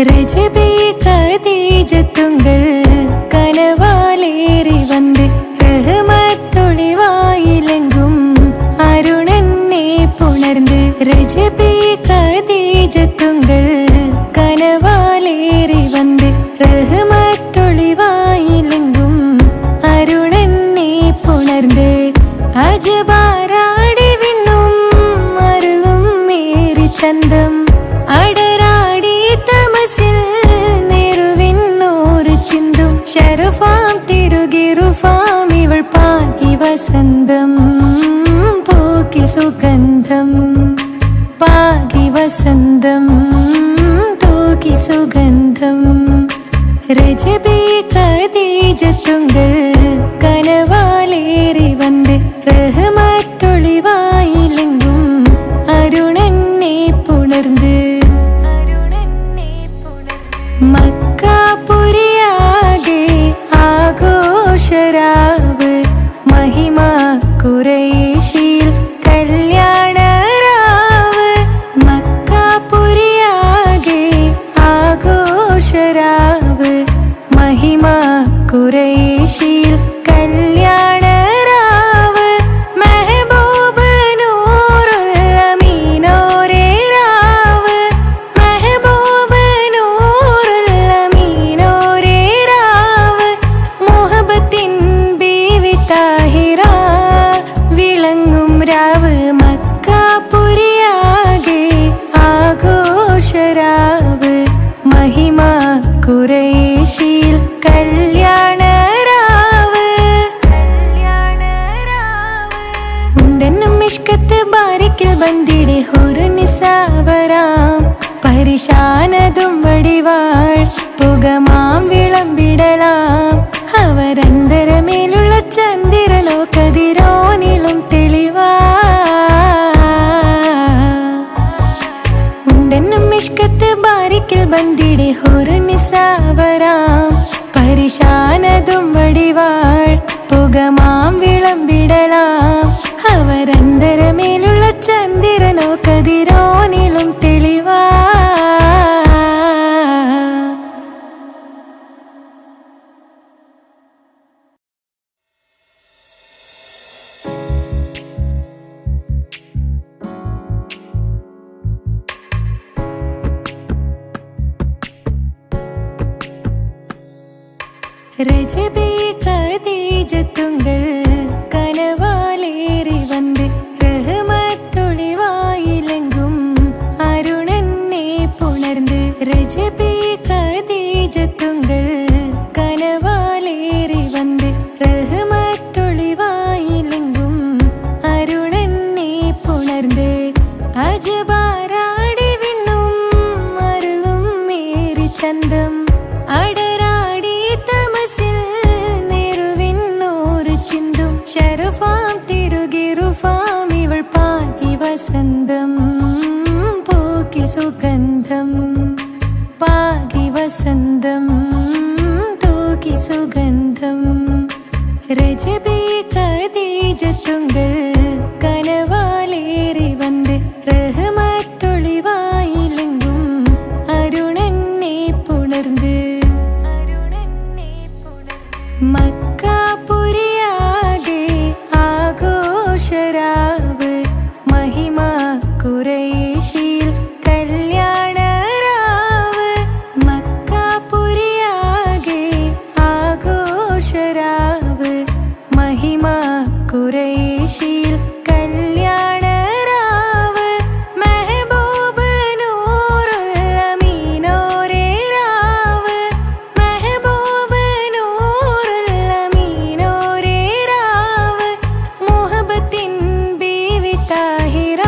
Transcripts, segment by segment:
രജബേ ഖദീജത്തുങ്കൾ കനവാലേറി വന്ന് റഹ്മത്തൊളിവായിലെങ്കും അരുണനെ പുണർന്ന്. രജബേ ഖദീജത്തുങ്കൾ കനവാലേറി വന്ന് റഹ്മത്തൊളിവായിലെങ്കും അരുണനെ പുണർന്ന്. അജബാറാടി വിണ്ണും അരുളും മേരി ചന്തം അടരാടി തമസിൽ നെറുവിന്നോറ് ചിന്തും. ശരഫാം തിരുകിറുഫാം ഇവൾ പാകി വസന്തം പോക്കി സുഗന്ധം. പാകി വസന്തം തൂക്കി സുഗന്ധം. രജബേ ഖദീജത്തുങ്കൾ കനവാലേറി വന്ന് റഹ്മത്തൊളിവായിലെങ്കും അരുണനെ പുണർന്ന്. മക്കാപുരിയാകെ ആഘോഷരാവ് മഹിമ ഖുറൈശിയിൽ കല്യാണരാവ്. മക്കാപുരിയാകെ ആഘോഷരാവ് മഹിമ ഖുറൈശിയിൽ കല്യാണരാവ്. മെഹബൂബ് നൂറുൽ അമീനോരേ രാവ്. മെഹബൂബ് നൂറുൽ അമീനോരേ രാവ്. മുഹബത്തിൻ ബീവി താഹിറ വിളങ്ങും രാവ്. മക്കാപുരിയാകെ ആഘോഷരാവ് മഹിമ ഖുറൈശിയിൽ കല്യാണരാവ്. ഉണ്ടെന്നും മിഷ്കത്ത് ബാരിക്കിൽ ബന്ദിടെ ഹുറുനിസാവരാം. പരിശാനതും വടിവാൾ പുകമാം വിളമ്പിടലാം. അവരന്തരമേലുള്ള ചന്ദ്രനോ കതിരോനിലും തെളിവാ. ഉണ്ടെന്നും മിഷ്കത്ത് ബാരിക്കിൽ ബന്ദിടെ ഹുറുനിസാവരാം. പരിശാനതും വടിവാൾ പുകമാം വിളമ്പിടലാം. അവരന്തരമേലുള്ള ചന്ദ്രനോ കതിരോനിലും തെളിവാ. രജബേ ഖദീജത്തുങ്കൾ കനവാലേറി വന്ന് റഹ്മത്തൊളിവായിലെങ്കും അരുണനെ പുണർന്ന്. രജബേ ഖദീജത്തുങ്കൾ കനവാലേറി വന്ന് റഹ്മത്തൊളിവായിലെങ്കും അരുണനെ പുണർന്ന്. അജബാറാടി വിണ്ണും അരുളും മേരി ചന്തം അടരാടി തമസിൽ നെറുവിന്നോറ് ചിന്തും. ശരഫാം തിരുകിറുഫാം ഇവൾ പാകി വസന്തം പോക്കി സുഗന്ധം. പാകി വസന്തം തൂക്കി സുഗന്ധം. രജബേ ഖദീജത്തുങ്കൾ കനവാലേറി വന്ന് റഹ്മത്തൊളിവായിലെങ്കും അരുണനെ പുണർന്ന്. മക്കാപുരിയാകെ ആഘോഷരാവ് മഹിമ ഖുറൈശിയിൽ കല്യാണരാവ്. മക്കാപുരിയാകെ ആഘോഷരാവ് മഹിമ ഖുറൈശിയിൽ കല്യാണരാവ്. മെഹബൂബ് നൂറുൽ അമീനോരേ രാവ്. മെഹബൂബ് നൂറുൽ അമീനോരേ രാവ്. മുഹബത്തിൻ ബീവി താഹിറ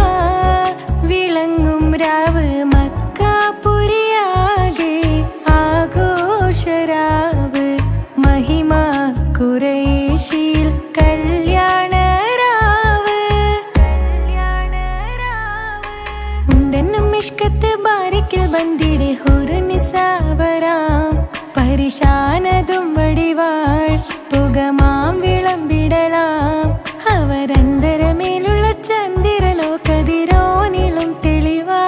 വിളങ്ങും രാവ്. മക്കാപുരിയാകെ ആഘോഷരാവ് മഹിമ ഖുറൈശിയിൽ കല്യാണരാവ്. ഉണ്ടെന്നും മിഷ്കത്ത് ബാരിക്കിൽ ബന്ദിടെ ഹുറുനിസാവരാം. പരിശാനതും വടിവാൾ പുകമാം വിളമ്പിടലാം. അവരന്തരമേലുള്ള ചന്ദ്രനോ കതിരോനിലും തെളിവാ.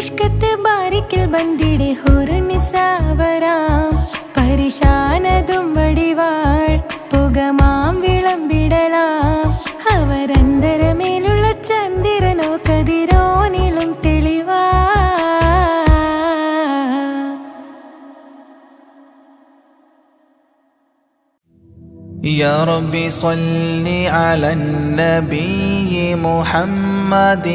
മിഷ്കത്ത് ബാരിക്കിൽ ബന്ദിടെ ഹുറു നിസാവരാം പരിശാനതും വടിവാൾ പുകമാം വിളമ്പിടലാം അവരന്തരമേലുള്ള ചന്ദ്രനോ കതിരോനിലും തെളിവാ يا ربي صل على النبي محمد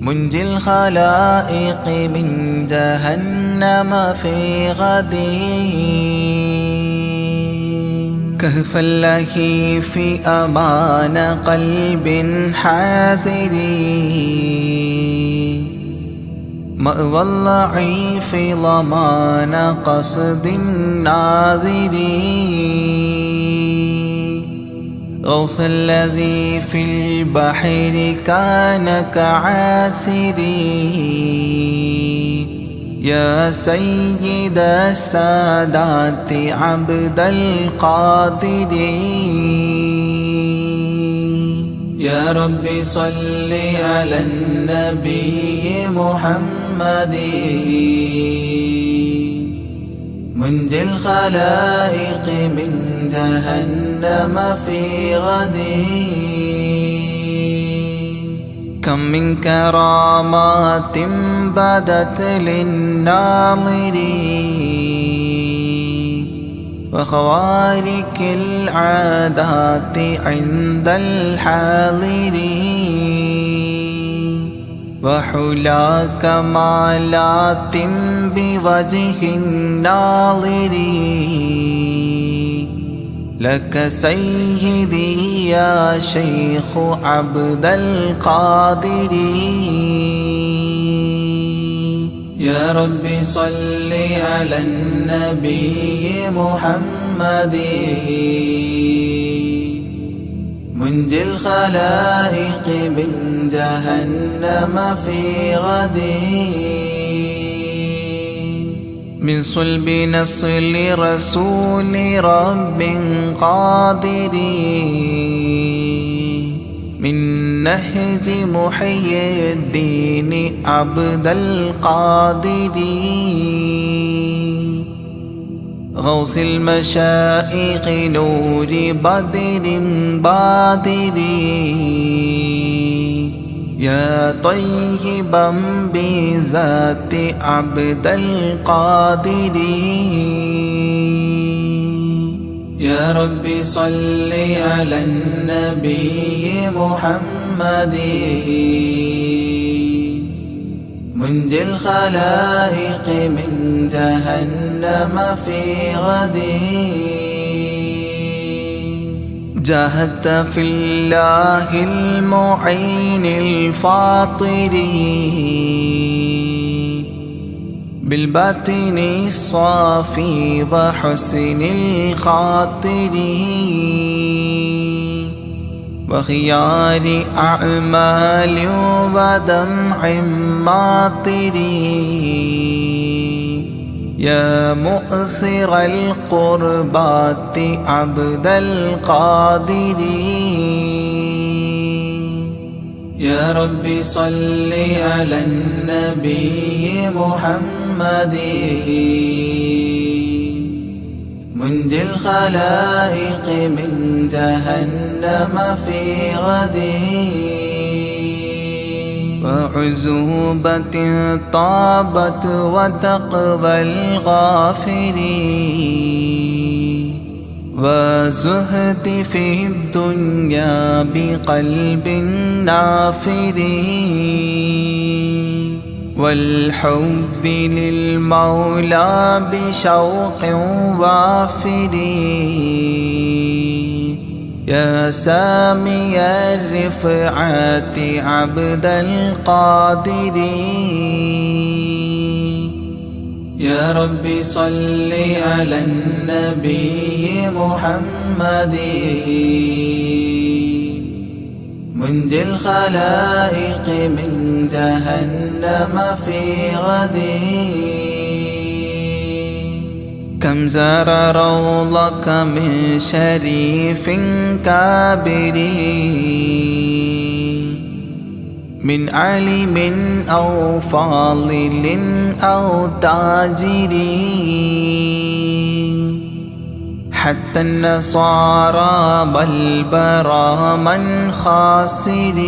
منجي الخلائق من جهنم في غد كهف اللهيف أمان قلب حاذر مأوى الضعيف ضمان قصد الناظر غوث الذي في البحر كان كعاثري يا سيد السادات عبد القادر يا ربي صل على النبي محمد منجي الخلائق من جهنم في غد كم من كرامات بدت للناظرين وخوارق العادات عند الحاضرين وحلا كمالات بوجه الناظرين لك سيدي يا شيخ عبد القادر يا ربي صل على النبي محمد منجي الخلائق من جهنم في غد من صلب نصل رسول رب قادر من نهج محي الدين عبد القادر غوث المشائخ نور بدر بادر يا طيبا بذات عبد القادر يا ربي صل على النبي محمد منجي الخلائق من جهنم في غد جاهدت في الله المعين الفاطر بالباطن الصافي وحسن الخاطر وخيار أعمال ودمع ماطر يا مؤثر القربات عبد القادر يا ربي صل على النبي محمد منجي الخلائق من جهنم في غد وعزوبة طابت وتقوى الغافرين وزهد في الدنيا بقلب نافر والحب للمولى بشوق وافر يا سامي الرفعات عبد القادر يا ربي صل على النبي محمد منجي الخلائق من جهنم في غد كم زار روضك من شريف كابر من عالم أو فاضل أو تاجر حتى النصارى بل براما خاسرين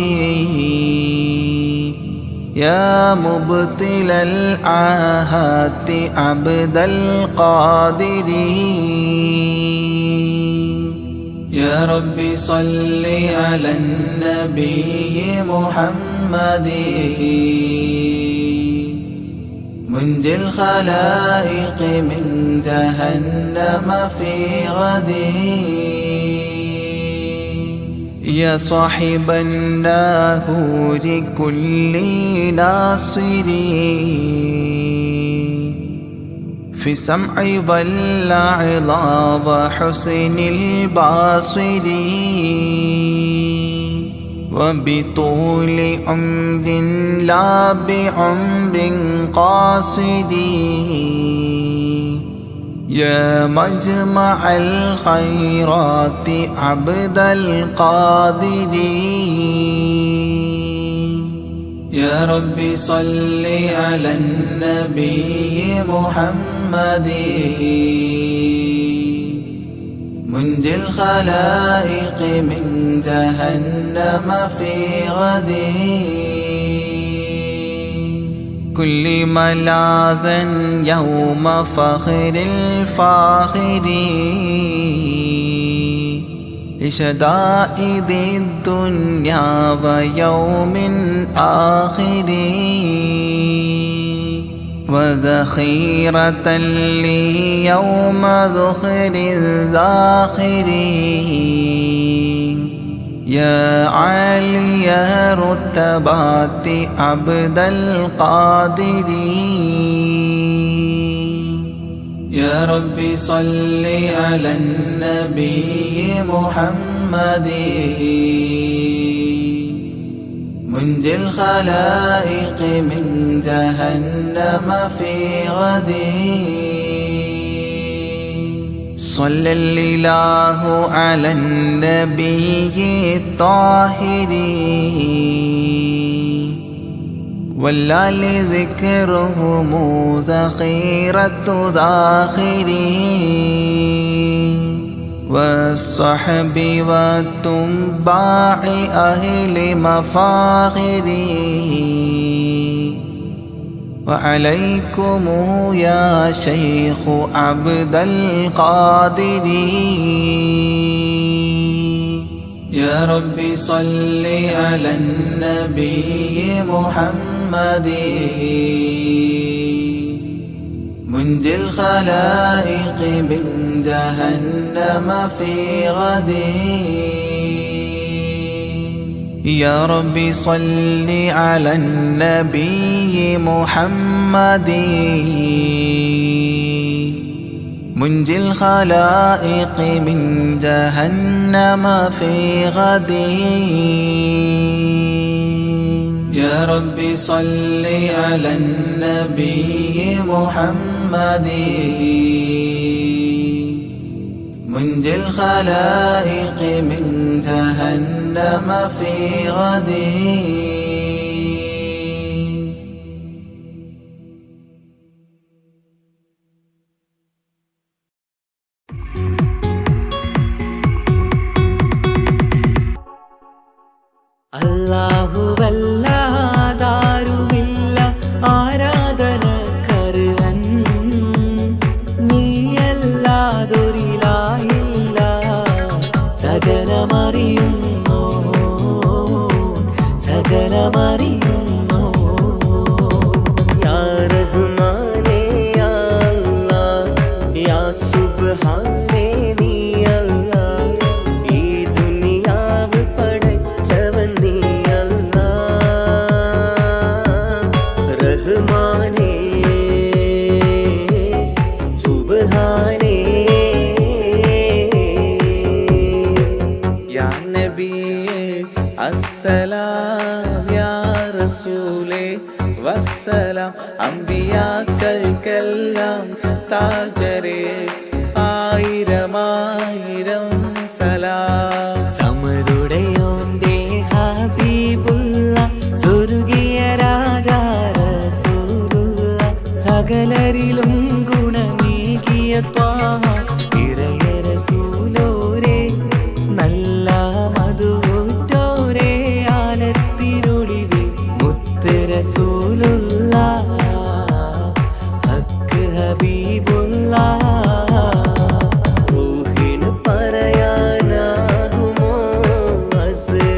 يا مبطل العاهات عبد القادر يا رب صل على النبي محمد منجي الخلائق من جهنم في غد يا صاحب الناهور كل ناصر في السمع والعظى وحسن البصر وبطول عمر لا بعمر قاصر يا مجمع الخيرات عبد القادر يا رب صل على النبي محمد منجي الخلائق من جهنم في غد كل ملاذا يوم فخر الفاخرين لشدائد الدنيا ويوم آخر وذخيرة لي يوم ذخر الذاخرين يا عالي رتبات عبد القادر يا رب صل على النبي محمد منجي الخلائق من جهنم في غد صلى الإله على النبي الطاهر والآل ذكرهم ذخيرة ذاخرين والصحب والتباع أهل مفاخرين وعليكم يا شيخ عبد القادر يا رب صل على النبي محمد منجي الخلائق من جهنم في غد يا رب صل على النبي محمد منجي الخلائق من جهنم في غد يا رب صل على النبي محمد منجي الخلائق من جهنم في غد അല്ലാഹുവല്ലാതാരുമില്ല ആരാധനക്കർഹൻ നീയല്ലാതൊരിലാഹില്ല സകലമറിയുന്നു സകലമറിയുന്നു യാ റഹ്മാനേ യാ അല്ലാഹ് യാ സുബ്ഹാനേ നീ അല്ലാഹ് ഈ ദുനിയാവ് പടച്ചവൻ നീ റഹ്മാനേ സുബ്ഹാനേ യാ നബിയേ അസ്സലാം യാ റസൂലേ വസ്സലാം അംബിയാക്കൾക്കെല്ലാം താജരേ ആയിരമായിരം സലാം സമരുടയോന്റെ ഹബീബുള്ള സുർ സകലരിലും ഗുണമേകിയ ത്വാഹ ഇറയ റസൂലോരേ നല്ല മധുറ്റോരേ ആലത്തിനൊളിവേ മുത്ത് റസൂലുള്ളാഹ് ഹക്ക് ഹബീബുള്ളാഹ് റൂഹിന് പറയാനാകുമോ അസ്റായിലെത്തുമ്പോ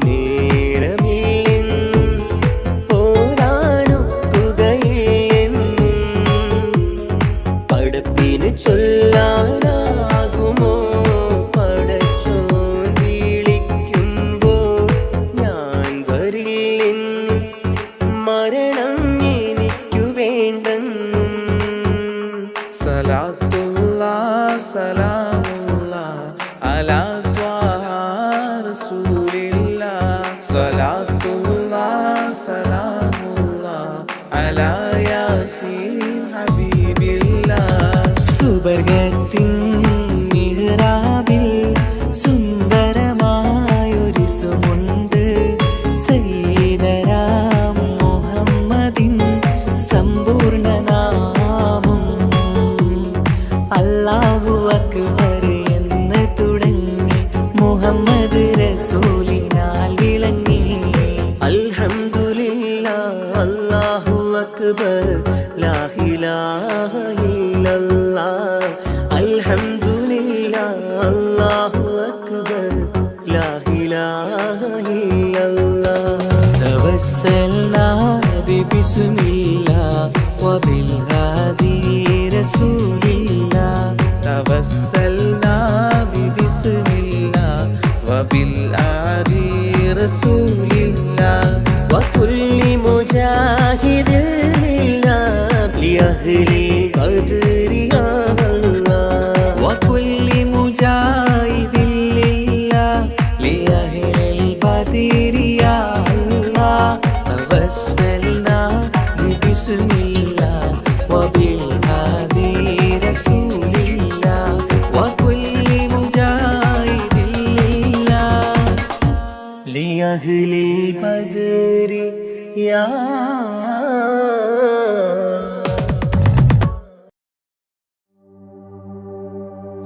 നേരമില്ലെന്നും പോരാനൊക്കുകയില്ലെന്നും പടപ്പിന് ചൊല്ലാനാകുമോ പടച്ചോൻ വിളിക്കുമ്പോൾ ഞാൻ വരില്ലെന്ന് മരണം എനിക്കു വേണ്ടെന്നും സലാത്തുല്ലാഹ് സലാമുല്ലാഹ് അലാ ത്വാഹ റസൂലില്ലാഹ് സലാത്തുല്ലാഹ് സലാമുല്ലാഹ് അലാ യാസീൻ ഹബീബില്ലാഹ് സുബർഗത്തിൻ മിഹ്റാബിൽ സുന്ദരമായൊരു സുമുണ്ട് സയ്യിദനാ മുഹമ്മദിൻ സമ്പൂർണ്ണ നാമം അല്ലാഹു അക്ബർ എന്ന് തുടങ്ങി മുഹമ്മദ് റസൂലിനാൽ വിളങ്ങി അൽഹംദുലില്ലാഹ് അല്ലാഹു അക്ബർ ലാ ഇലാഹ ഇല്ലല്ലാഹ് അൽഹംദുലില്ലാഹ് അല്ലാഹു അക്ബർ ലാ ഇലാഹ ഇല്ലല്ലാഹ് തവസ്സൽനാ ബിസ്മില്ലാഹ് വബിൽഹാദി റസൂലില്ലാഹ് തവസ്സൽനാ ബിസ്മില്ലാഹ് വബിൽഹാദി റസൂലില്ലാഹ് വകുല്ലി മുജാഹിദിൻ ലിഅഹ്ലി ഖദ്രി യാ അല്ലാഹ് വകുല്ലി മുജാഹിദിൻ ലിഅഹ്ലിൽ ബദ്രി യാ അല്ലാഹ് തവസ്സൽനാ ബിസ്മില്ലാഹ് വബിൽഹാദി റസൂലില്ലാഹ് വകുല്ലി മുജാഹിദിൻ ലിഅഹ്ലിൽ ബദ്രി യാ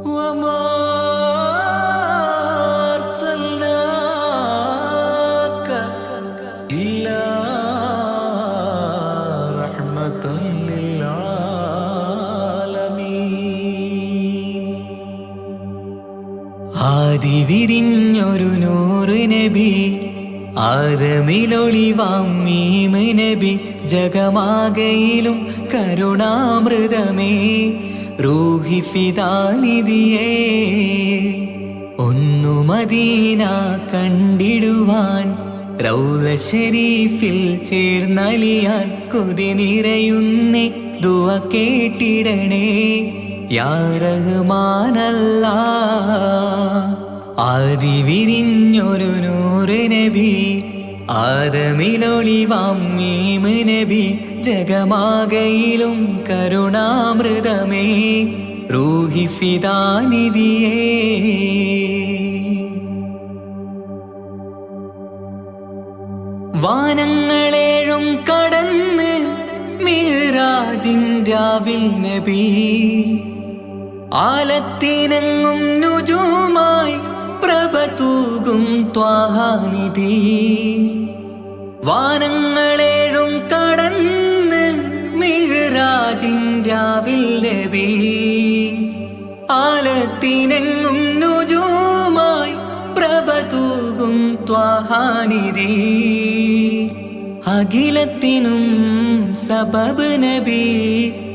وما أرسلناك إلا رحمة للعالمين ആദി വിരിഞ്ഞൊരു നൂറ് നബി ആദമിലൊളിവാം മീമ് നബി ജഗമാകയിലും കരുണാമൃതമേ റൂഹി ഫിദാനിധിയേ ഒന്നു മദീന കണ്ടിടുവാൻ റൗള ശരീഫിൽ ചേർന്നലിയാൻ കൊതി നിറയുന്നേ ദുആ കേട്ടിടണേ യാ റഹ്മാനല്ലാഹ് ആദി വിരിഞ്ഞൊരു നൂറ് നബി ആദമിലൊളിവാം മീമ് നബി ജഗമാകയിലും കരുണാമൃതമേ റൂഹി ഫിദാനിധിയേ വാനങ്ങളേഴും കടന്ന് മിഹ്റാജിൻ രാവിൽ നബി ആലത്തിനെങ്ങും നുജൂമായി പ്രഭ തൂകും ത്വാഹാനിധി വാനങ്ങളേഴും കടന്ന് മിഹ്റാജിൻ രാവിൽ നബി ആലത്തിനെങ്ങും നുജൂമായി പ്രഭ തൂകും ത്വാഹാനിധി അഖിലത്തിനും സബബ് നബി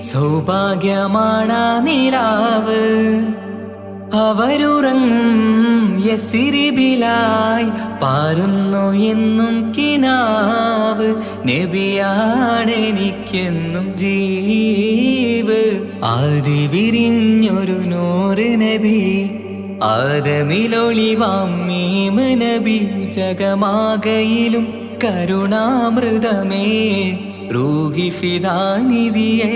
സൗഭാഗ്യമാണാ നിലാവ് അവരുറങ്ങും യസിരിബിലായി പാരുന്നു എന്നും കിനാവ് നബിയാണെനിക്കെന്നും ജീവ് ആദി വിരിഞ്ഞൊരു നൂറ് നബി ആദമിലൊളിവാം മീമ് നബി ജഗമാകയിലും കരുണാമൃതമേ റൂഹി ഫിദാനിധിയേ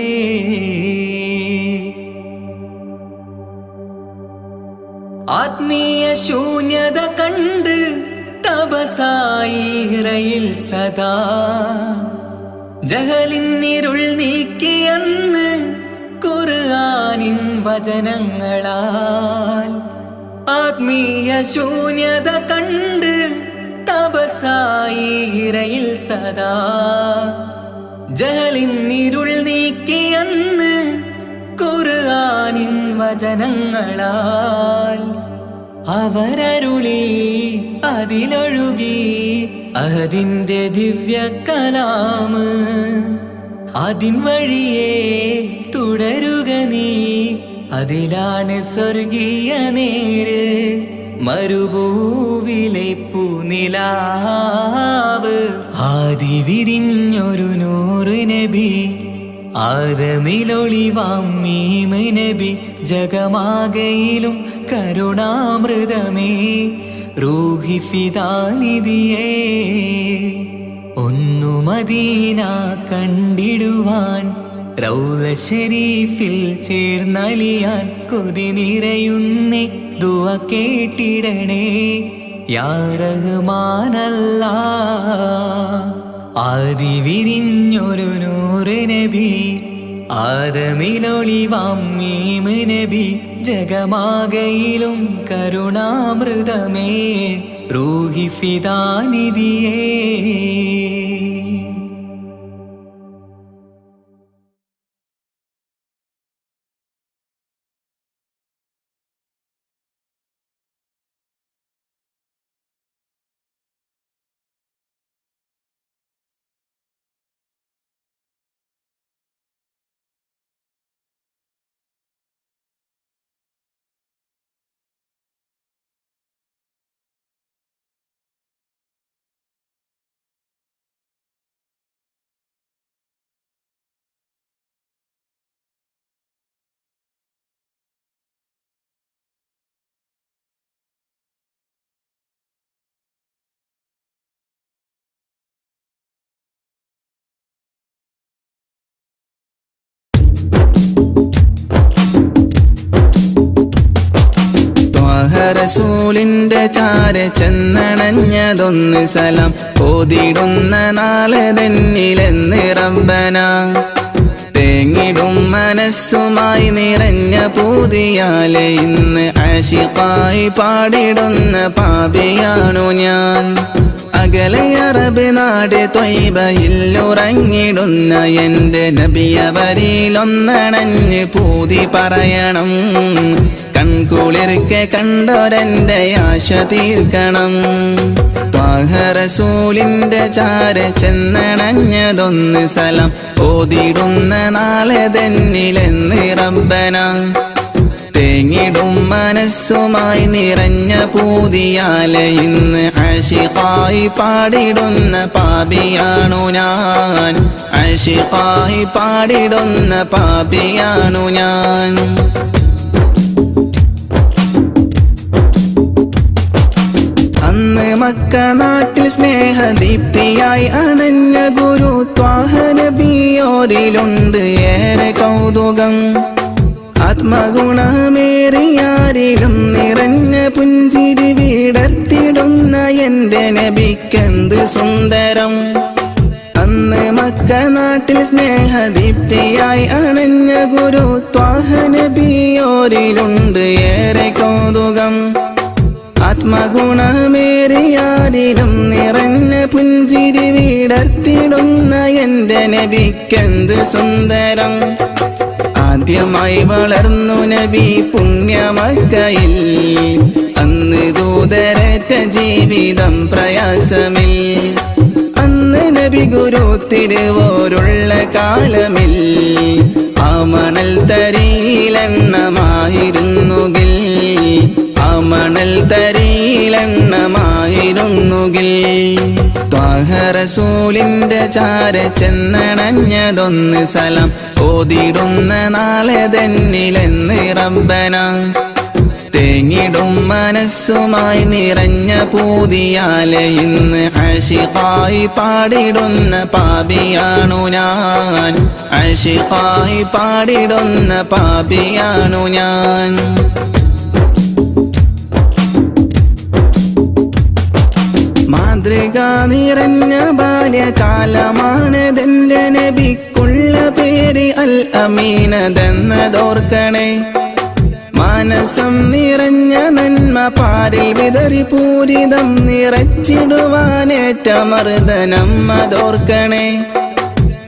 ആത്മീയ ശൂന്യത കണ്ട് തപസായി ഇറയിൽ സദാ ജഹലിന്നിരുൾ നീക്കിയെന്ന് ഖുർആനിൻ വചനങ്ങളാൽ ആത്മീയ ശൂന്യത കണ്ട് തപസായി ഇരയിൽ സദാ ജഹലിന്നിരുൾ നീക്കിയെന്ന് ഖുർആനിൻ വചനങ്ങളാൽ അവരരുളി അതിലൊഴുകി അതിന്റെ ദിവ്യ കലാമ് അതിൻ വഴിയേ തുടരുക നീ അതിലാണ് സ്വർഗീയ നേര് മരുഭൂവിലെ പൂനിലാവ് ആദി വിരിഞ്ഞൊരു നൂറ് നബി ആദമിലൊളിവാം മീമ് നബി ജഗമാകയിലും കരുണാമൃതമേ റൂഹി ഫിദാനിധിയേ ഒന്നു മദീന കണ്ടിടുവാൻ റൗള ശരീഫിൽ ചേർന്നലിയാൻ കൊതി നിറയുന്നേ ദുആ കേട്ടിടണേ യാ റഹ്മാനല്ലാ ആദി വിരിഞ്ഞൊരു നൂറ് നബി ആദമിലൊളിവാം മീമ് നബി ജഗമാകയിലും കരുണാമൃതമേ റൂഹി ഫിദാനിധിയേ റസൂലിന്റെ ചാര ചെന്നണഞ്ഞതൊന്ന് സലാം ഓതിടുന്ന നാളെ തന്നിലെന്ന് റബ്ബന തേങ്ങിടും മനസ്സുമായി നിറഞ്ഞ പൂതിയാലെ ഇന്ന് ആശിഖായി പാടിടുന്ന പാപിയാണു ഞാൻ അകലെ അറബ് നാട് ത്വയ്ബയിലുറങ്ങിടുന്ന എന്റെ നബിയവരിലൊന്നണഞ്ഞ് പൂതി പറയണം കൺകുളിർക്കെ കണ്ടൊരെന്റെ ആശ തീർക്കണം ത്വാഹ റസൂലിന്റെ ചാര ചെന്നണഞ്ഞതൊന്ന് സലാം ഓതിടുന്ന നാളെ തന്നിലെന്ന് റബ്ബന തേങ്ങിടും മനസ്സുമായി നിറഞ്ഞ പൂതിയാലെ ഇന്ന് ആശിഖായി പാടിടുന്ന പാപിയാണു ഞാൻ ആശിഖായി പാടിടുന്ന പാപിയാണു ഞാൻ അന്ന് മക്ക നാട്ടിൽ സ്നേഹദീപ്തിയായി അണഞ്ഞ ഗുരു ത്വാഹ നബിയോരിലുണ്ട് ഏറെ കൗതുകം ആത്മഗുണമേറിയാരിലും നിറഞ്ഞ പുഞ്ചിരി വിടർത്തിടുന്ന എന്റെ നബിക്കെന്ത് സുന്ദരം അന്ന് മക്ക നാട്ടിൽ സ്നേഹദീപ്തിയായി അണഞ്ഞ ഗുരു ത്വാഹ നബിയോരിലുണ്ട് ഏറെ കൗതുകം ആത്മഗുണമേറിയാരിലും നിറഞ്ഞ പുഞ്ചിരി വിടർത്തിടുന്ന എന്റെ നബിക്കെന്ത് സുന്ദരം ആദ്യമായി വളർന്നു നബി പുണ്യമക്കയിൽ അന്ന് ദൂതരറ്റ ജീവിതം പ്രയാസമിൽ അന്ന് നബി ഗുരു തിരുവോരുള്ള കാലമിൽ ആ മണൽ തരിയിലെണ്ണമായിരുന്നുകിൽ ആ മണൽ തരിയിലെണ്ണമായിരുന്നുകിൽ ത്വാഹ റസൂലിന്റെ ചാര ചെന്നണഞ്ഞതൊന്ന് സലാം ഓതിടുന്ന നാളെ തന്നിലെന്ന് റബ്ബന തേങ്ങിടും മനസ്സുമായി നിറഞ്ഞ പൂതിയാലെ ഇന്ന് ആശിഖായി പാടിടുന്ന പാപിയാണു ഞാൻ ആശിഖായി പാടിടുന്ന പാപിയാണു ഞാൻ മാതൃക നിറഞ്ഞ ബാല്യകാലമാണതെന്റെ നബിക്കുള്ള പേര് അൽ അമീനതെന്നതോർക്കണേ. മാനസം നിറഞ്ഞ നന്മ പാരിൽ വിതറി പൂരിതം നിറച്ചിടുവാനേറ്റ മർദ്ദനം അതോർക്കണേ.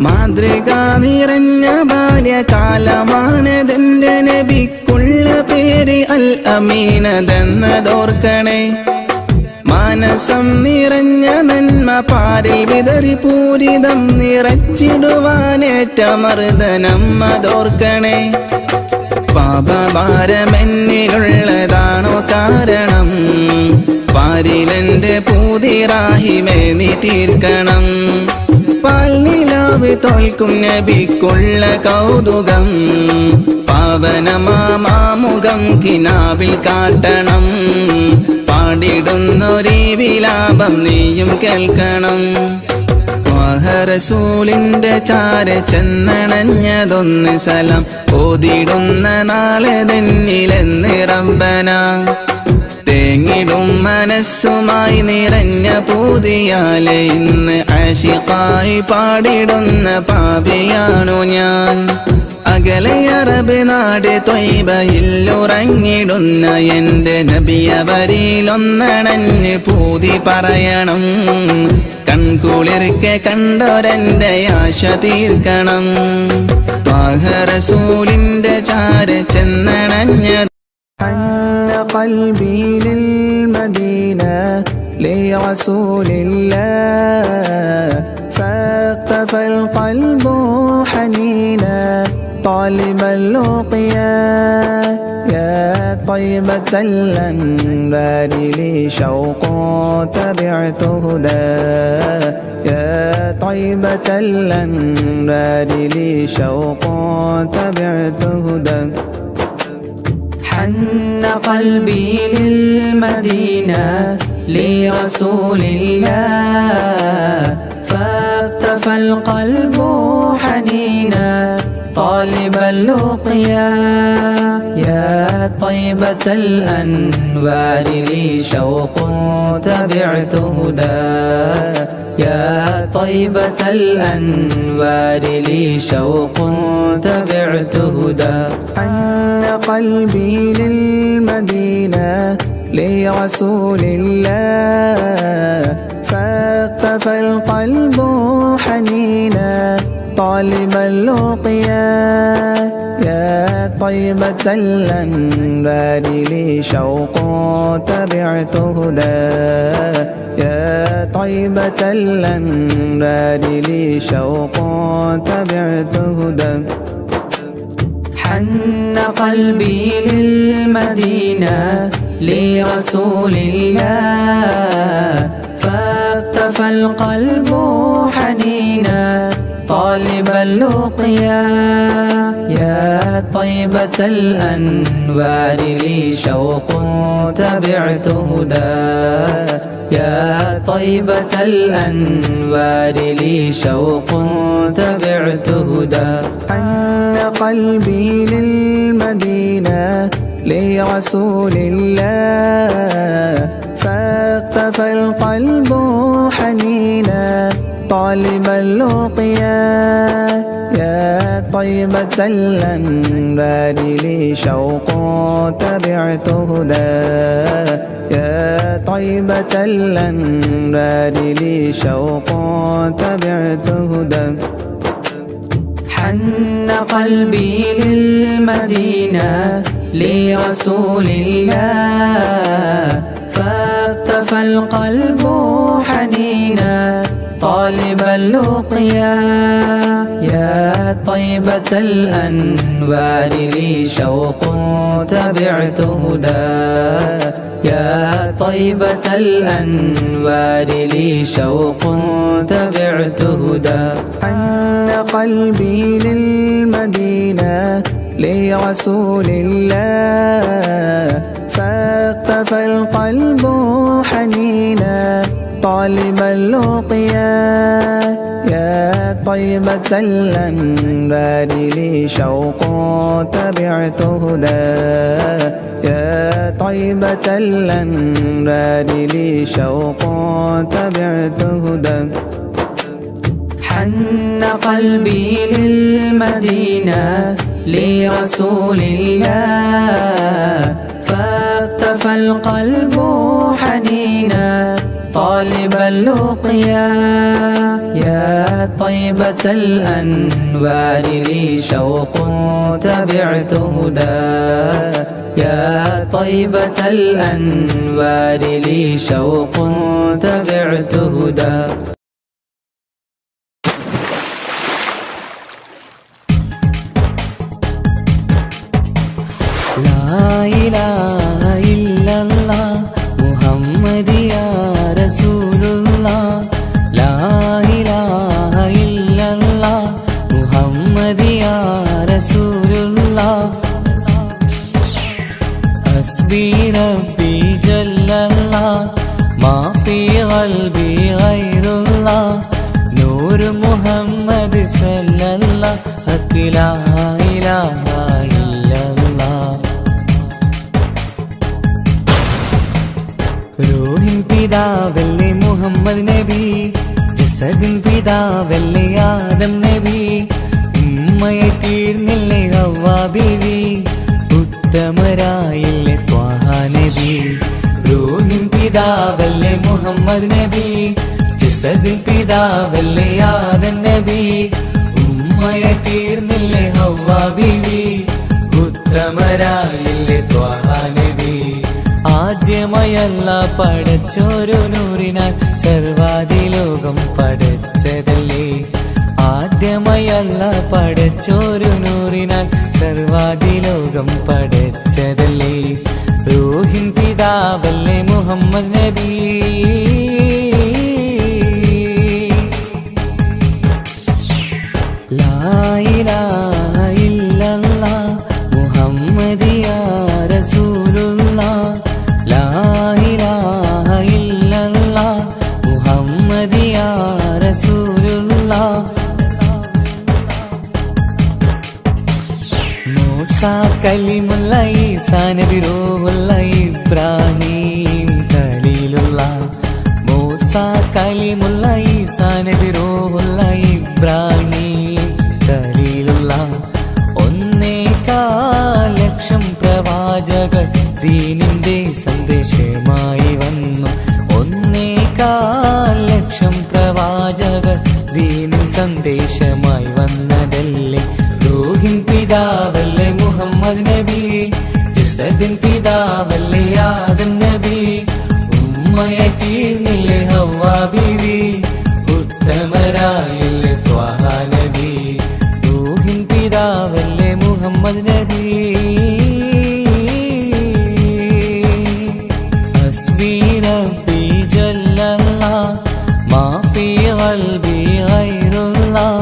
മാതൃക നിറഞ്ഞ ബാല്യകാലമാണതെന്റെ നബിക്കുള്ള പേര് അൽ അമീനതെന്നതോർക്കണേ. മാനസം നിറഞ്ഞ നന്മ പാരിൽ വിതറി പൂരിതം നിറച്ചിടുവാനേറ്റ മർദ്ദനം അതോർക്കണേ. പാപഭാരമെന്നിലുള്ളതാണോ കാരണം? പാരിലെന്റെ പൂതിറാഹിമേ നീ തീർക്കണം. പാൽനിലാവ് തോൽക്കും നബിക്കുള്ള കൗതുകം പാവനമാമുഖം കിനാവിൽ കാട്ടണം. പാടിടുന്നൊരീ വിലാപം നീയും കേൾക്കണം. റസൂലിന്റെ ചാര ചെന്നണഞ്ഞതൊന്ന് സലം ഓതിടുന്ന നാളെ തന്നിലെന്ന് റബ്ബന. തേങ്ങിടും മനസ്സുമായി നിറഞ്ഞ പൂതിയാലെ ഇന്ന് ആശിഖായി പാടിടുന്ന പാപിയാണു ഞാൻ. അകലെ അറബ് നാട് ത്വയ്ബയിലുറങ്ങിടുന്ന എന്റെ നബിയവരിലൊന്നണഞ്ഞ് പൂതി പറയണം. കൺകുളിർക്കെ കണ്ടൊരെന്റെ ആശ തീർക്കണം. ത്വാഹ റസൂലിന്റെ ചാര ചെന്നണഞ്ഞ قلبي للمدينة لرسول الله فاقتفى القلب حنينا طالبا لقيا يا طيبة الأنبار لي شوق تبعت هدى يا طيبة الأنبار لي شوق تبعت هدى حن قلبي للمدينة لرسول الله فاقتفى القلب حنينا طالبا لقيا يا طيبة الأنوار لي شوق تبعت هدى يا طيبة الأنوار لي شوق تبعت هدى حن قلبي للمدينة لرسول الله فاقتفى القلب حنينا طالبا لقيا يا طيبة الأنبار لي شوق تبعت هدى يا طيبة الأنبار لي شوق تبعت هدى حن قلبي للمدينة لرسول الله فاقتفى القلب حنينا طالبا لقيا يا طيبة الأنوار لي شوق تبعت هدى يا طيبة الأنوار لي شوق تبعت هدى حن قلبي للمدينة لرسول الله فاقتفى القلب حنينا طالبا لقيا يا طيبة الأنبار لي شوق تبعت هدى يا طيبة الأنبار لي شوق تبعت هدى حن قلبي للمدينة لرسول الله فاقتفى القلب حنينا طالبا لقيا يا طيبة الأنوار لي شوق تبعت هدى يا طيبة الأنوار لي شوق تبعت هدى حن قلبي للمدينة لرسول الله فاقتفى القلب حنينا طالبا لقيا يا طيبة الأنبار لي شوق تبعت هدى يا طيبة الأنبار لي شوق تبعت هدى حن قلبي للمدينة لرسول الله فاقتفى القلب حنينا طالب اللقيا يا طيبة الأنوار لي شوق تبعت هدى يا طيبة الأنوار لي شوق تبعت هدى لا إله إلا الله محمد يا رسول الله لا إله إلا الله محمد يا رسول الله حسبي ربي جل الله ما في قلبي غير الله نور محمد صلى الله حق لا إله إلا الله റൂഹിൻ പിതാവല്ലേ മുഹമ്മദ് നബി ജസദിൻ പിതാവല്ലേ ആദം നബി ഉമ്മയെ തീർന്നില്ലേ ഹവ്വ ബീവി ഉത്തമരായില്ലേ ത്വാഹ നബി റൂഹിൻ പിതാവല്ലേ മുഹമ്മദ് നബി ജസദിൻ പിതാവല്ലേ ആദം നബി ഉമ്മയെ തീർന്നില്ലേ ഹവ്വ ബീവി ഉത്തമരായില്ലേ ത്വാഹ നബി ആദ്യമയല്ല പടച്ചോരു നൂറിനാൽ സർവാദിലോകം പടച്ചതല്ലേ ആദ്യമയല്ല പടച്ചോരു നൂറിനാൽ സർവാദിലോകം പടച്ചതല്ലേ റൂഹിൻ പിതാവല്ലേ മുഹമ്മദ് നബി ലാ ഇലാഹ ഇല്ലല്ലാഹ് മുഹമ്മദ് യാ റസൂലുള്ളാഹ് ലാ ഇലാഹ ഇല്ലല്ലാഹ് മുഹമ്മദ് യാ റസൂലുള്ളാഹ് മൂസാ കലിമുള്ള ഈസാ നബി റൂഹുള്ള ഇബ്രാഹിം ഖലീലുള്ളാഹ് മൂസാ കലിമുള്ള ഈസാ നബി റൂഹുള്ള ഇബ്രാഹിം ഖലീലുള്ളാഹ് 1.4 ലക്ഷം പ്രവാചകർ ദീനിന്റെ സന്ദേശമായി വന്നു 1.4 ലക്ഷം പ്രവാചകർ ദീനിൻ സന്ദേശമായി വന്നതല്ലേ റൂഹിൻ പിതാവല്ലേ മുഹമ്മദ് നബി ജസദിൻ പിതാവല്ലേ ആദം നബി ഉമ്മയെ തീർന്നില്ലേ ഹവ്വ ബീവി ഉത്തമരായില്ലേ ത്വാഹ നബി റൂഹിൻ പിതാവല്ലേ മുഹമ്മദ് നബി حسبي ربي جل الله ما في قلبي غير الله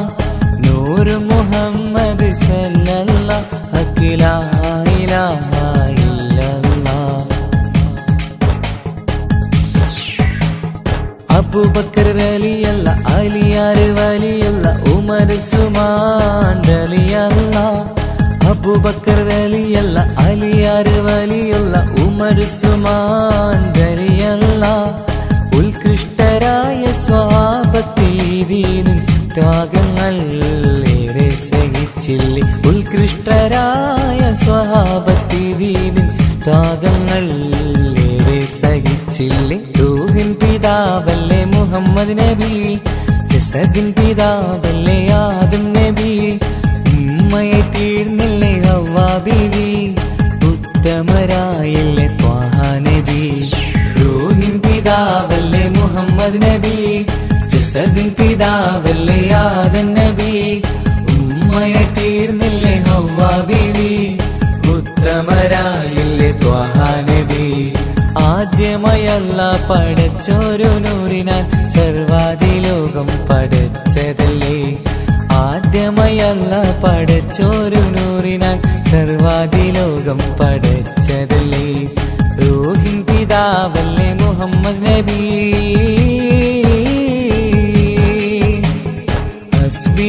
نور محمد صلى الله حق لا إله إلا الله أبو بكر رلي الله عليار ولي الله عمر عثمان رلي الله أبو بكر رلي الله عليار ولي الله ഉമർ ഉസ്മാൻ റളിയല്ലാഹ് ഉത്കൃഷ്ടരായ സ്വഹാബത്തീദീൻ ത്യാഗങ്ങൾ ഏറെ സഹിച്ചില്ലേ ഉത്കൃഷ്ടരായ സ്വഹാബത്തീദീൻ ത്യാഗങ്ങൾ ഏറെ സഹിച്ചില്ലേ റൂഹിൻ പിതാവല്ലേ മുഹമ്മദ് നബി ജസദിൻ പിതാവല്ലേ ആദം നബി ഉമ്മയെ തീർന്നില്ലേ ഹവ്വ ബീവി ഉത്തമരായില്ലേ ത്വാഹ നബി റൂഹിൻ പിതാവല്ലേ മുഹമ്മദ് നബി ജസദിൻ പിതാവല്ലേ ആദം നബി ഉമ്മയെ തീർന്നില്ലേ ഹവ്വ ബീവി ഉത്തമരായില്ലേ ത്വാഹ നബി ആദ്യമയല്ല പടച്ചോരു നൂറിനാൽ സർവാദിലോകം പടച്ചതല്ലേ ആദ്യമയല്ല പടച്ചോരു നൂറിനാൽ സർവാദിലോകം പടച്ചതല്ലേ റൂഹിൻ പിതാവല്ലേ മുഹമ്മദ് നബി ഹസ്ബി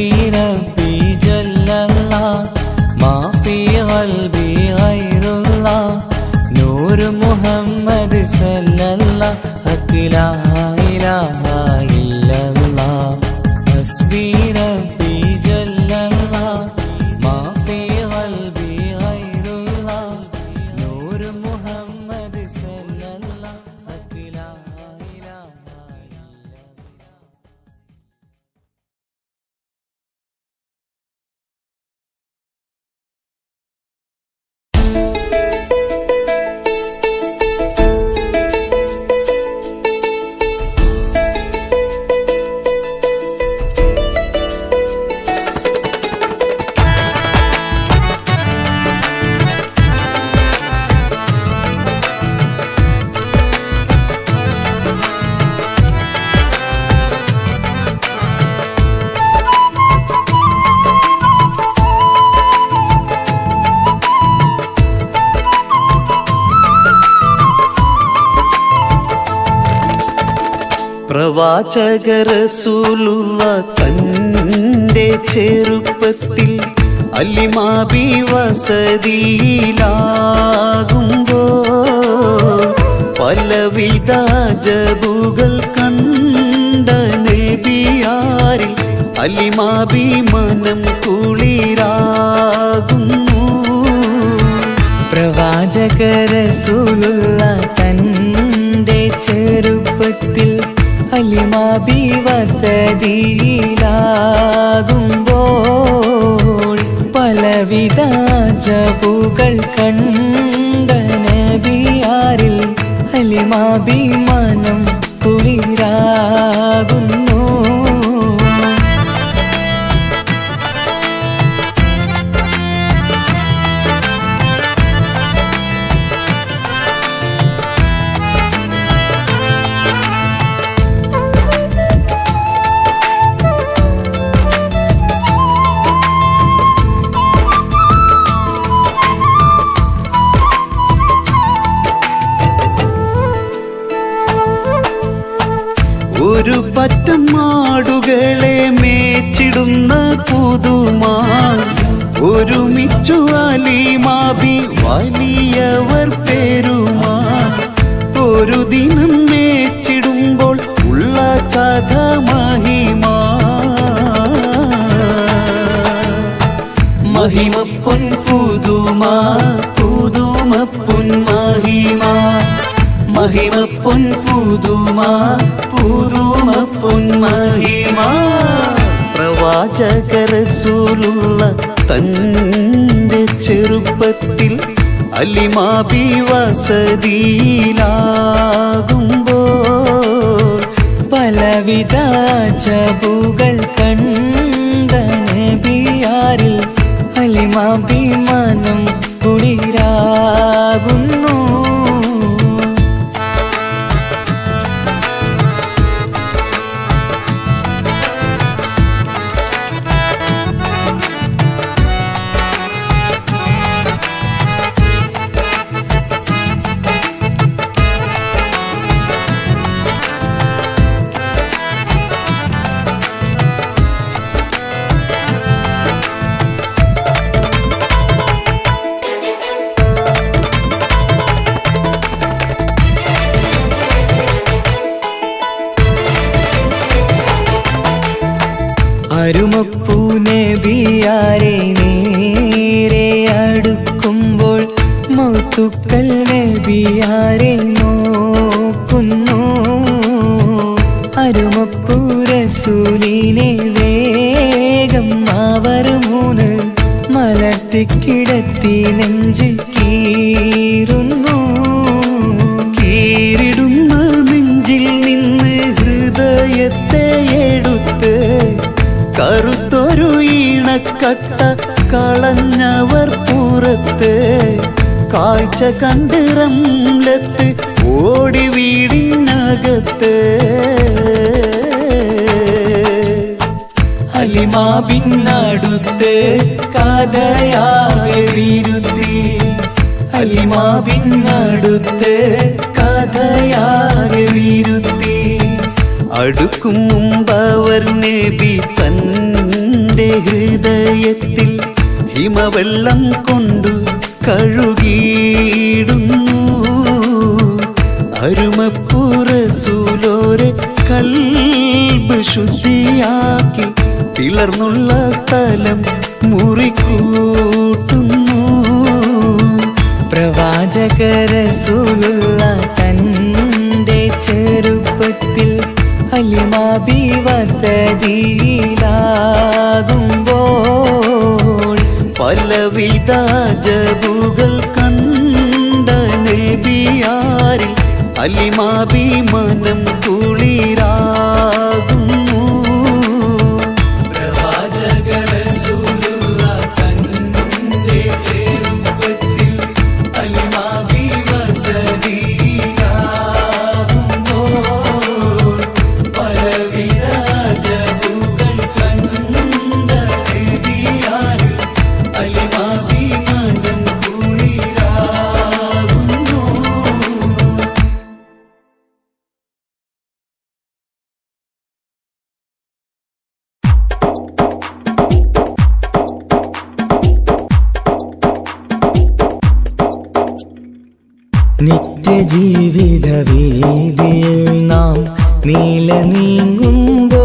പ്രവാചക റസൂലുള്ള തൻ്റെ ചെറുപ്പത്തിൽ അലിമാബി വസതിയിലാകുമ്പോൾ പലവിധ ജബുകൾ കണ്ട നബിയാരിൽ അലിമാബി മനം കുളിരാകുന്നു. പ്രവാചക റസൂലുള്ള തൻ്റെ ചെറുപ്പത്തിൽ അലിമാബി വസതിയിലാകുമ്പോൾ പലവിധ ജബുകൾ കണ്ട നബിയാരിൽ അലിമാബി മനം കുളിരാകുന്നു. ഒരു പറ്റം മാടുകളെ മേച്ചിടുന്ന പുതുമാ ഒരുമിച്ചു അലിമാബി വലിയവർ പേരുമാ ഒരു ദിനം മേച്ചിടുമ്പോൾ ഉള്ള കഥ മഹിമാ മഹിമ പൊൻ പുതുമാ പുതുമ പൊൻ മഹിമാ മഹിമ പൊൻ പുതുമാ പുതുമ പൊൻ മഹിമാ. പ്രവാചക റസൂലുള്ള തൻ്റെ ചെറുപ്പത്തിൽ അലിമാബി വസതിയിലാകുമ്പോൾ പലവിധ ജബുകൾ കണ്ട നബിയാരിൽ അലിമാബി മനം കുളിരാകുന്നു. അരുമപ്പൂ നബിയാരെ നേരെ അടുക്കുമ്പോൾ മൗത്തുക്കൽ നബിയാരെ നോക്കുന്നു. അരുമപ്പൂ റസൂലിനെ വേഗം അവർ മൂന്ന് മലർത്തിക്കിടത്തി നെഞ്ച് കീറുന്നു. കീറിടുന്ന നെഞ്ചിൽ നിന്ന് ഹൃദയത്തെ എടുത്ത് കറുത്തൊരു ഈണക്കട്ട കളഞ്ഞവർ പുറത്ത് കാഴ്ച കണ്ട് റംലത്ത് ഓടി വീടിനകത്ത് അലിമാബിനടുത്ത് കഥയാകെ വിരുത്തി അലിമാബിനടുത്ത് കഥയാകെ വിരുത്തി അടുക്കും മുമ്പവർ നബി തൻ്റെ ഹൃദയത്തിൽ ഹിമവെള്ളം കൊണ്ടു കഴുകിയിടുന്നു. അരുമപ്പൂ റസൂലോരെ കൽബ് ശുദ്ധിയാക്കി പിളർന്നുള്ള സ്ഥലം മുറിക്കൂട്ടുന്നു. പ്രവാചക റസൂലുള്ള തൻ്റെ ചെറുപ്പത്തിൽ അലിമാബി വസതിയിലാകുമ്പോൾ പലവിധ ജബുകൾ കണ്ട നബിയാരിൽ അലിമാബി മനം കുളിരാകുന്നു. പ്രവാചക റസൂലുള്ള തൻ്റെ ചെറുപ്പത്തിൽ അലിമാബി വസതിയിലാകുമ്പോൾ പലവിധ ജബുകൾ കണ്ട നബിയാരിൽ അലിമാബി മനം കുളിരാകുന്നു. നിത്യജീവിത വീതിയിൽ നാം നീല നീങ്ങുമ്പോൾ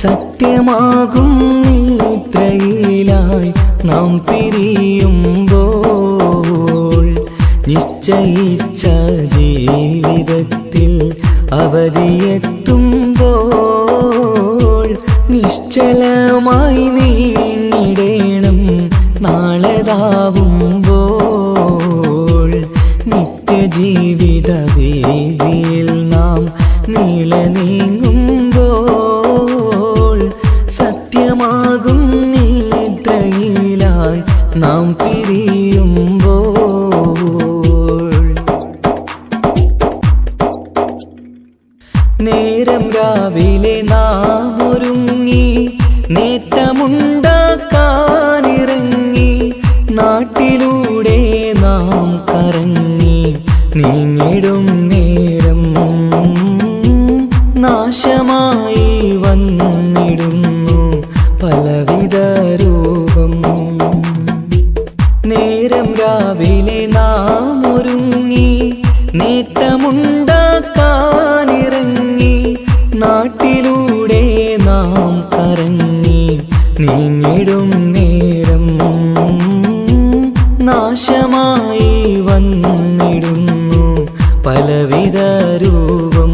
സത്യമാകും നിദ്രയിലായി നാം പിരിയുമ്പോൾ നിശ്ചയിച്ച ജീവിതത്തിൽ അവധിയെത്തുമ്പോൾ നിശ്ചലമായി നീങ്ങിടേണം നാളെതാവുമ്പോൾ നിത്യജീവിത വീതിയിൽ നാം നീള നീങ്ങുമ്പോൾ സത്യമാകും നിദ്രയിലായി നാം പിരിയുമ്പോൾ നേരം രാവിലെ നാം ഒരുങ്ങി നേട്ടമുണ്ടാക്കാനിറങ്ങി നാട്ടിലൂടെ നാം കറങ്ങി നീങ്ങിടും നേരം നാശമായി വന്നിടുന്നു പലവിധ രൂപം. നേരം രാവിലെ നാം ഒരുങ്ങി നേട്ടമുണ്ടാക്കാനിറങ്ങി നാട്ടിലൂടെ നാം കറങ്ങി നീങ്ങിടും നേരം നാശമായി വന്നിടുന്നു പലവിധ രൂപം.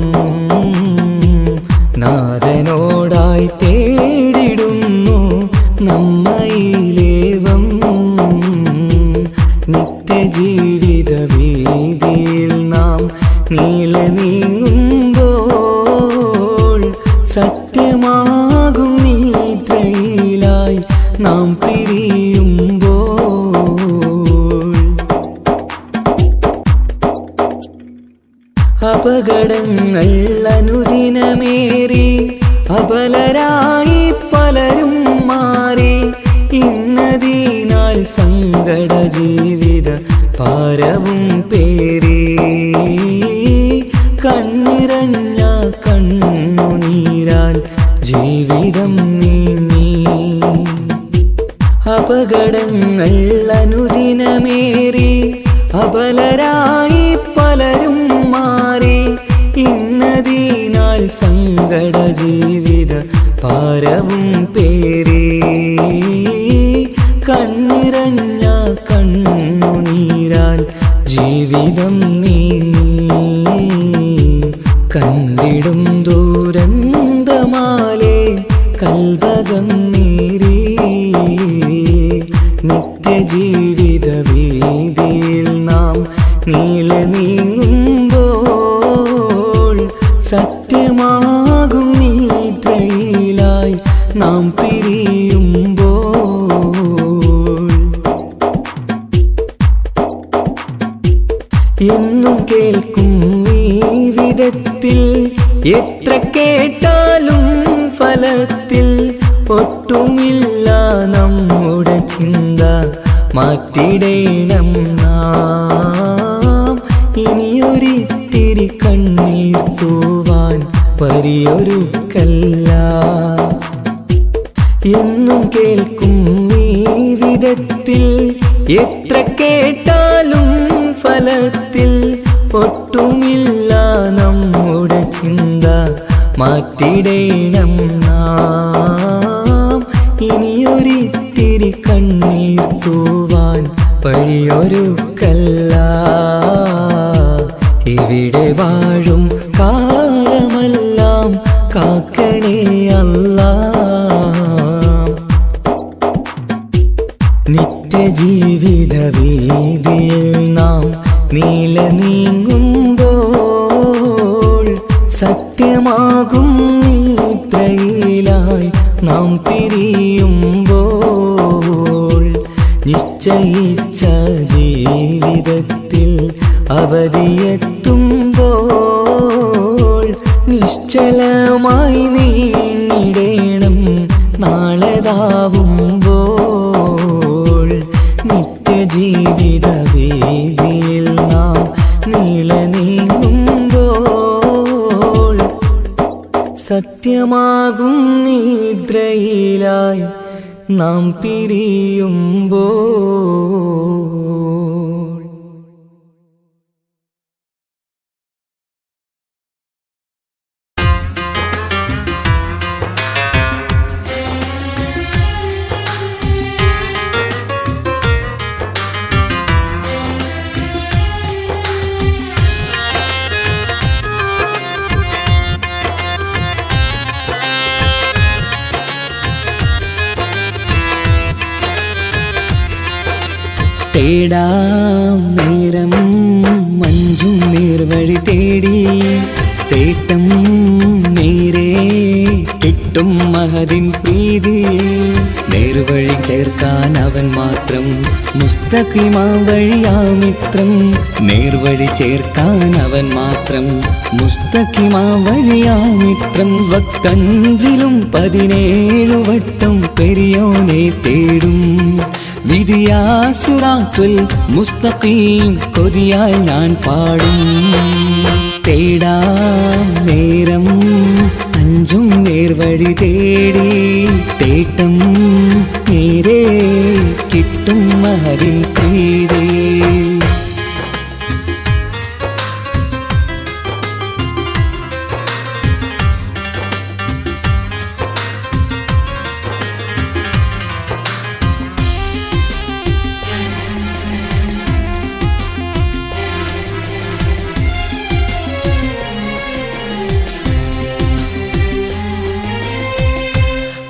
നാഥനോടായി തേടിടുന്നു നമ്മയിലേവം നിത്യജീവിത വീതിയിൽ നാം നീള നീങ്ങുമ്പോൾ സത്യമാകും നിദ്രയിലായി നാം പിരിയുമ്പോൾ അപകടങ്ങൾ അനുദിനമേറി അബലരായി പലരും മാറി ഇന്നതിനാൽ സങ്കട ജീവിത പാരവും പേറി കണ്ണിറഞ്ഞ കണ്ണുനീരാൽ ജീവിതം നീങ്ങി. അപകടങ്ങൾ അനുദിനമേറി അബലരായി പലരും മാറി ഇന്നതിനാൽ സങ്കട ജീവിത പാരവും പേറി കണ്ണിറഞ്ഞ കണ്ണുനീരാൽ ജീവിതം നീങ്ങി. കണ്ടിടും ദൂരന്തമാലേ കൽവകം നീറി നിത്യജീവിത വീതിയിൽ നാം നീള നീങ്ങുമ്പോൾ സത്യമാകും നിദ്രയിലായി നാം പിരിയുമ്പോൾ എന്നും കേൾക്കും ഈ വിധത്തിൽ എത്ര കേട്ടാലും ഫലത്തിൽ ഒട്ടുമില്ല നമ്മുടെ ചിന്ത മാറ്റിടേണം നാം. ഇനിയൊരിത്തിരി കണ്ണീർ തൂവാൻ പരിയൊരുക്കല്ല. എന്നും കേൾക്കും ഈ വിധത്തിൽ എത്ര കേട്ടാലും ഫലത്തിൽ ഒട്ടുമില്ല നമ്മുടെ ചിന്ത മാറ്റിടേണം നാം. ഇനിയൊരിത്തിരി കണ്ണീർ തൂവാൻ വഴിയൊരുക്കല്ല. ഇവിടെ വാഴും കാലമെല്ലാം കാക്കണേ അല്ലാ. നിത്യജീവിത വീതിയിൽ നാം നീള നീങ്ങുമ്പോൾ സത്യമാകും നിദ്രയിലായി നാം പിരിയുമ്പോൾ നിശ്ചയിച്ച ജീവിതത്തിൽ അവധിയെത്തുമ്പോൾ നിശ്ചലമായി നീങ്ങിടേണം നാളെതാവുമ്പോൾ നിത്യജീവിത വീതിയിൽ നാം നീള നീങ്ങുമ്പോൾ സത്യമാകും നിദ്രയിലായി നാം പിരിയുമ്പോൾ തേടാം നേരം മഞ്ചും നേർവഴി തേടി തേട്ടം നേരെ കിട്ടും മഹദിൻ പ്രീതി നേർവഴി ചേർക്കാൻ അവൻ മാത്രം മുസ്തഖിമാ വഴിയാ മിത്രം നേർവഴി ചേർക്കാൻ അവൻ മാത്രം മുസ്തഖിമാ വഴിയാ മിത്രം വക്കഞ്ചിലും 17 വട്ടം പെരിയോനെ തേടും വിധിയാ സിറാത്തുൽ മുസ്തഖീം കൊതിയാൽ ഞാൻ പാടും തേടാം നേരം അഞ്ചും നേർവഴി തേടി തേട്ടം നേരെ കിട്ടും മഹദിൻ പ്രീതി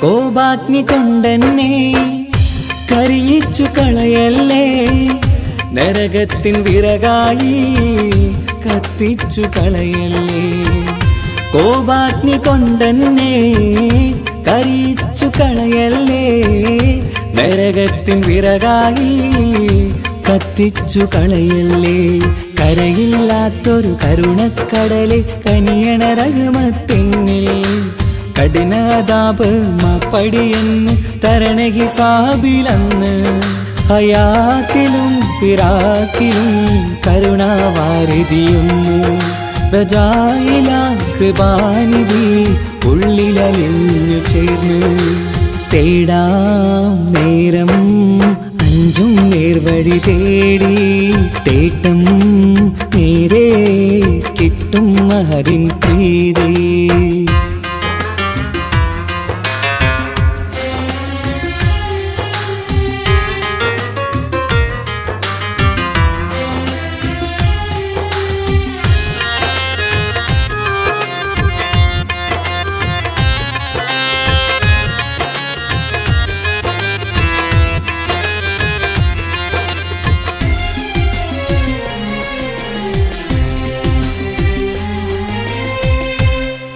കോപാഗ്നി കൊണ്ടെന്നെ കരിയിച്ചു കളയല്ലേ നരകത്തിൻ വിറകായി കത്തിച്ചു കളയല്ലേ കോപാഗ്നി കൊണ്ടെന്നെ കരിയിച്ചു കളയല്ലേ നരകത്തിൻ വിറകായി കത്തിച്ചു കളയല്ലേ കരയില്ലാത്തൊരു കരുണക്കടലെ കനിയണ റഹ്മത്തിന്നിൽ കഠിനതാപ് മാപ്പടിയെന്ന് തരണ ഹിസാബിലന്ന് ഹയാത്തിലും ഫിറാക്കിലും കരുണാവാരിതിയൊന്ന് പ്രജായിലാക്ക് ബാനിധി ഉള്ളിലലിഞ്ഞു ചേർന്ന് തേടാം നേരം അഞ്ചും നേർവഴി തേടി തേട്ടം നേരെ കിട്ടും മഹദിൻ പ്രീതി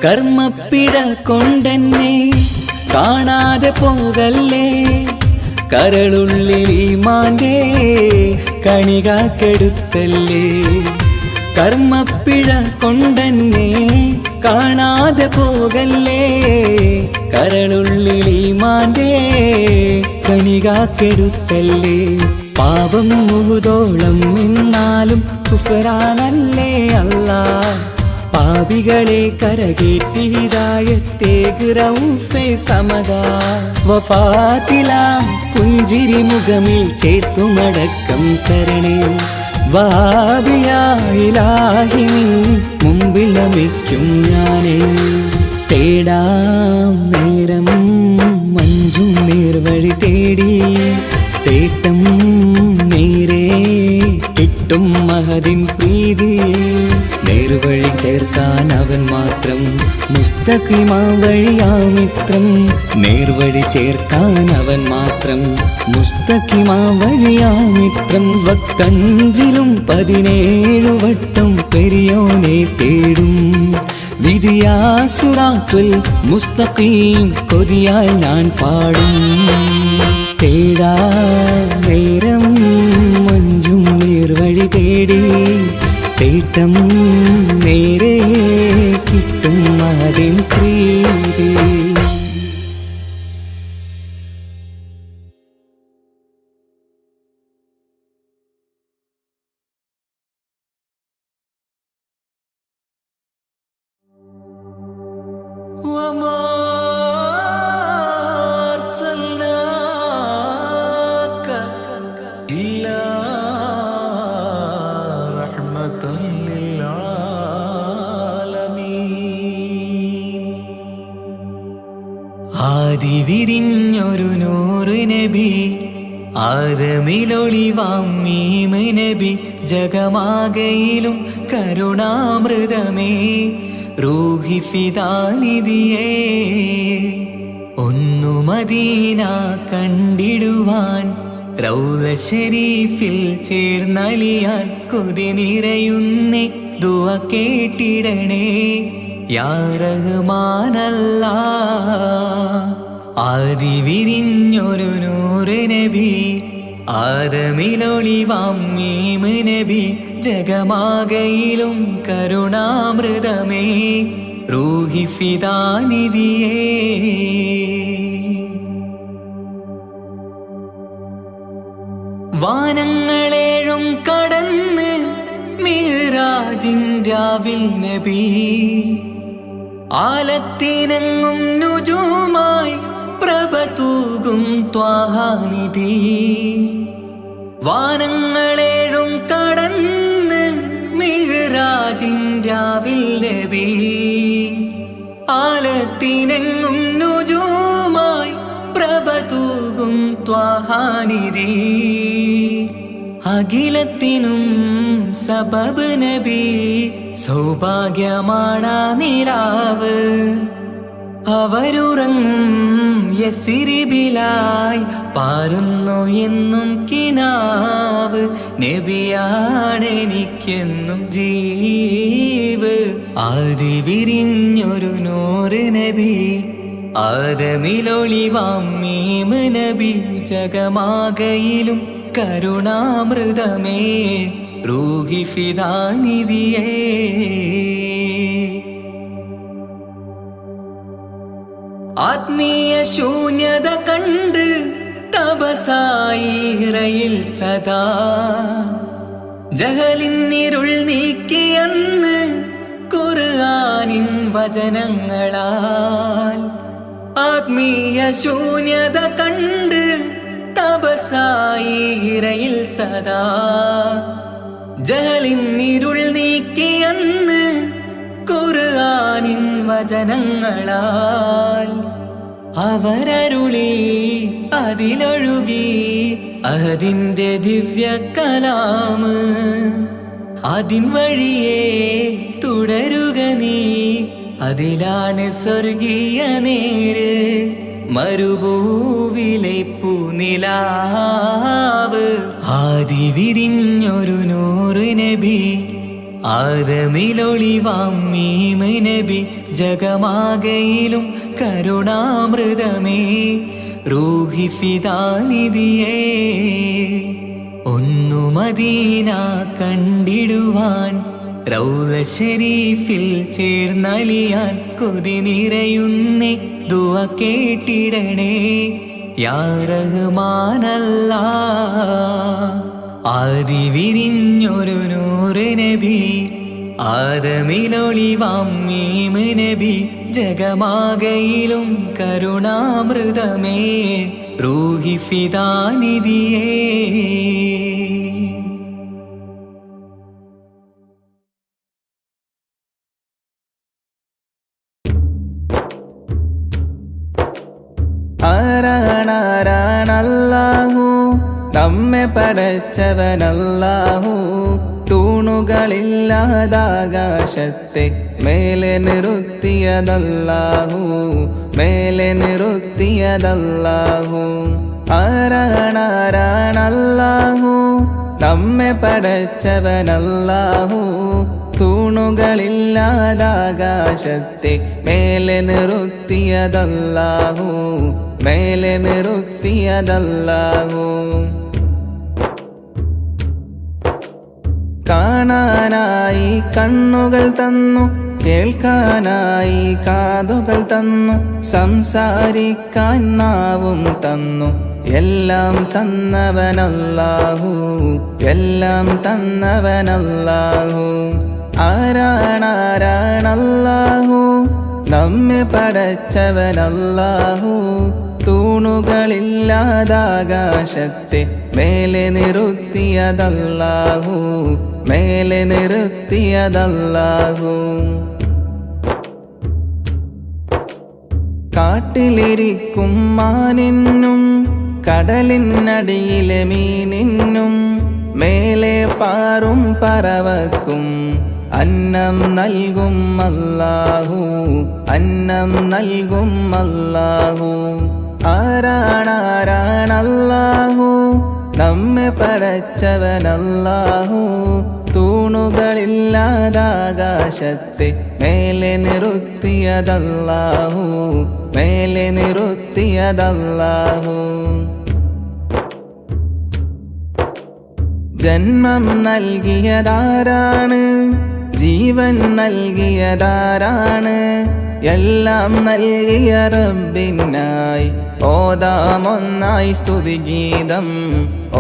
കർമ്മപ്പിഴ കൊണ്ടെന്നെ കാണാതെ പോകല്ലേ കരളുള്ളിൽ ഈമാന്റെ കണികാക്കെടുത്തല്ലേ കർമ്മപ്പിഴ കൊണ്ടെന്നെ കാണാതെ പോകല്ലേ കരളുള്ളിൽ ഈമാന്റെ കണികാക്കെടുത്തല്ലേ പാപം മുഴുതോളം എന്നാലും കുഫറാനല്ലേ അല്ലാ പാപികളെ കരകേറ്റി ഹിദായത്തേക്ക് റഊഫേ സമദാ വഫാത്തിലാം പുഞ്ചിരി മുഖമിൽ ചേർത്തുമടക്കം തരണേ വഹാബിയായിലാഹി നിൻ മുമ്പിൽ നമിക്കും ഞാനേ തേടാം നേരം മഞ്ചും നേർവഴി തേടി തേട്ടം നേരെ കിട്ടും മഹദിൻ പ്രീതി നേർവഴി ചേർക്കാൻ അവൻ മാത്രം മുസ്തഖിമാ വഴിയാ മിത്രം നേർവഴി ചേർക്കാൻ അവൻ മാത്രം മുസ്തഖിമാ വഴിയാ മിത്രം വക്കഞ്ചിലും 17 വട്ടം പെരിയോനെ തേടും വിധിയാ സിറാത്തുൽ മുസ്തഖീം കൊതിയാൽ ഞാൻ പാടും തേടാ നേരം മഞ്ചും നേർവഴി തേടി തേട്ടം നേരെ കിട്ടും മഹദിൻ പ്രീതി ആദിവിരിഞ്ഞൊരു നൂറ് നബി ആദമിലൊളിവാം മീമ് നബി ജഗമാകയിലും കരുണാമൃതമേ റൂഹി ഫിദാനിധിയേ ഒന്നു മദീന കണ്ടിടുവാൻ റൗള ശരീഫിൽ ചേർന്നലിയാൻ കൊതി നിറയുന്നേ ദുആ കേട്ടിടണേ യാ റഹ്മാനല്ലാ. ആദി വിരിഞ്ഞൊരു നൂറ് നബി ആദമിലൊളിവാം മീമ് നബി ജഗമാകയിലും കരുണാമൃതമേ റൂഹി ഫിദാനിധിയേ. വാനങ്ങളേഴും കടന്ന് മിഅ്റാജിൻ രാവിൽ നബി ആലത്തിനെങ്ങും നുജൂമായി പ്രഭ തൂകും ത്വാഹാനിധി. വാനങ്ങളേഴും കടന്ന് മിഅ്റാജിൻ രാവിൽ നബി ആലത്തിനെങ്ങും നുജൂമായി പ്രഭ തൂകും ത്വാഹാനിധി. അഖിലത്തിനും സബബ് നബി സൗഭാഗ്യമാണ നിലാവ്. അവരുറങ്ങും യസിരിബിലായി പാരുന്നു എന്നും കിനാവ്. നബിയാണെനിക്കെന്നും ജീവ്. ആദി വിരിഞ്ഞൊരു നൂറ് നബി ആദമിലൊളിവാം മീമ് നബി ജഗമാകയിലും കരുണാമൃതമേ റൂഹി ഫിദാനിധിയേ. ആത്മീയ ശൂന്യത കണ്ട് തപസായി ഹിറയിൽ സദാ ജഹലിന്നിരുൾ നീക്കിയന്ന് ഖുർആനിൻ വചനങ്ങളാൽ. ആത്മീയ ശൂന്യത കണ്ട് തപസായി ഹിറയിൽ സദാ ജഹലിന്നിരുൾ നീക്കിയന്ന് ഖുർആനിൻ വചനങ്ങളാൽ. അവരരുളി അതിലൊഴുകി അതിൻ്റെ ദിവ്യ കലാമ്. അതിൻ വഴിയേ തുടരുക നീ അതിലാണ് സ്വർഗീയ നേര്. മരുഭൂവിലെ പൂനിലാവ്. ആദി വിരിഞ്ഞൊരു നൂറ് നബി ആദമിലൊളിവാം മീമ് നബി ജഗമാകയിലും കരുണാമൃതമേ റൂഹി ഫിദാനിധിയേ. ഒന്നു മദീന കണ്ടിടുവാൻ റൗള ശരീഫിൽ ചേർന്നലിയാൻ കൊതി നിറയുന്നേ ദുആ കേട്ടിടണേ യാ റഹ്മാനല്ലാ. ആദി വിരിഞ്ഞൊരു നൂറ് നബി ആദമിലൊളിവാം മീമ് നബി ജഗമാകയിലും കരുണാമൃതമേ റൂഹി ഫിദാനിധിയേ. ആരാണാരാണല്ലാഹു നമ്മെ പടച്ചവനല്ലാഹു. തൂണുകളില്ലാതാകാശത്തെ മേലെ നിർത്തിയതല്ലാഹു, മേലെ നിർത്തിയതല്ലാഹു. ആരാണാരാണല്ലാഹു നമ്മെ പടച്ചവനല്ലാഹു. തൂണുകളില്ലാതാകാശത്തെ മേലെ നിർത്തിയതല്ലാഹു, മേലെ നിർത്തിയതല്ലാഹു. കാണാനായി കണ്ണുകൾ തന്നു, കേൾക്കാനായി കാതുകൾ തന്നു, സംസാരിക്കാൻ നാവും തന്നു. എല്ലാം തന്നവനല്ലാഹു, എല്ലാം തന്നവനല്ലാഹു. ആരാണാരാണല്ലാഹു നമ്മെ പടച്ചവനല്ലാഹു. തൂണുകളില്ലാതാകാശത്തെ മേലെ നിർത്തിയതല്ലാഹു, മേലെ നിർത്തിയതല്ലാഹു. കാട്ടിലിരിക്കും മാനിനും കടലിനടിയിലെ മീനിനും മേലെ പാറും പറവക്കും അന്നം നൽകും അല്ലാഹു, അന്നം നൽകും അല്ലാഹു. ആരാണാരാണല്ലാഹു നമ്മെ പടച്ചവനല്ലാഹു തൂണുകളില്ലാതാകാശത്തെ മേലെ നിർത്തിയതല്ലാഹു മേലെ നിർത്തിയതല്ലാഹു ജന്മം നൽകിയതാരാണ് ജീവൻ നൽകിയതാരാണ് എല്ലാം നൽകിയ റബ്ബിനായി ഓതാമൊന്നായി സ്തുതിഗീതം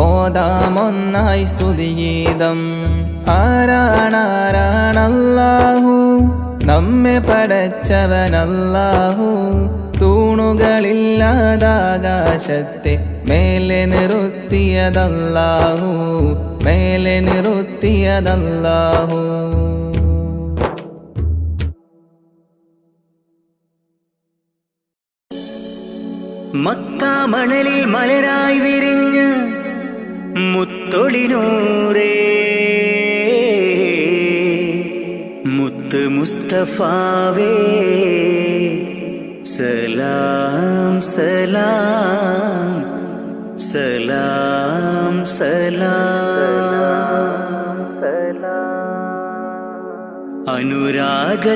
ഓതാമൊന്നായി സ്തുതിഗീതം ആരാണാരാണല്ലാഹു നമ്മെ പടച്ചവനല്ലാഹു തൂണുകളില്ലാതാകാശത്തെ മേലെ നിർത്തിയതല്ലാഹു മേലെ നിർത്തിയതല്ലാഹു മക്കാ മണലിൽ മലരായി വിരിഞ്ഞ മുത്തൊളിനൂറേ മുത്ത് മുസ്തഫാവേ സലാം സലാം സലാം സലാം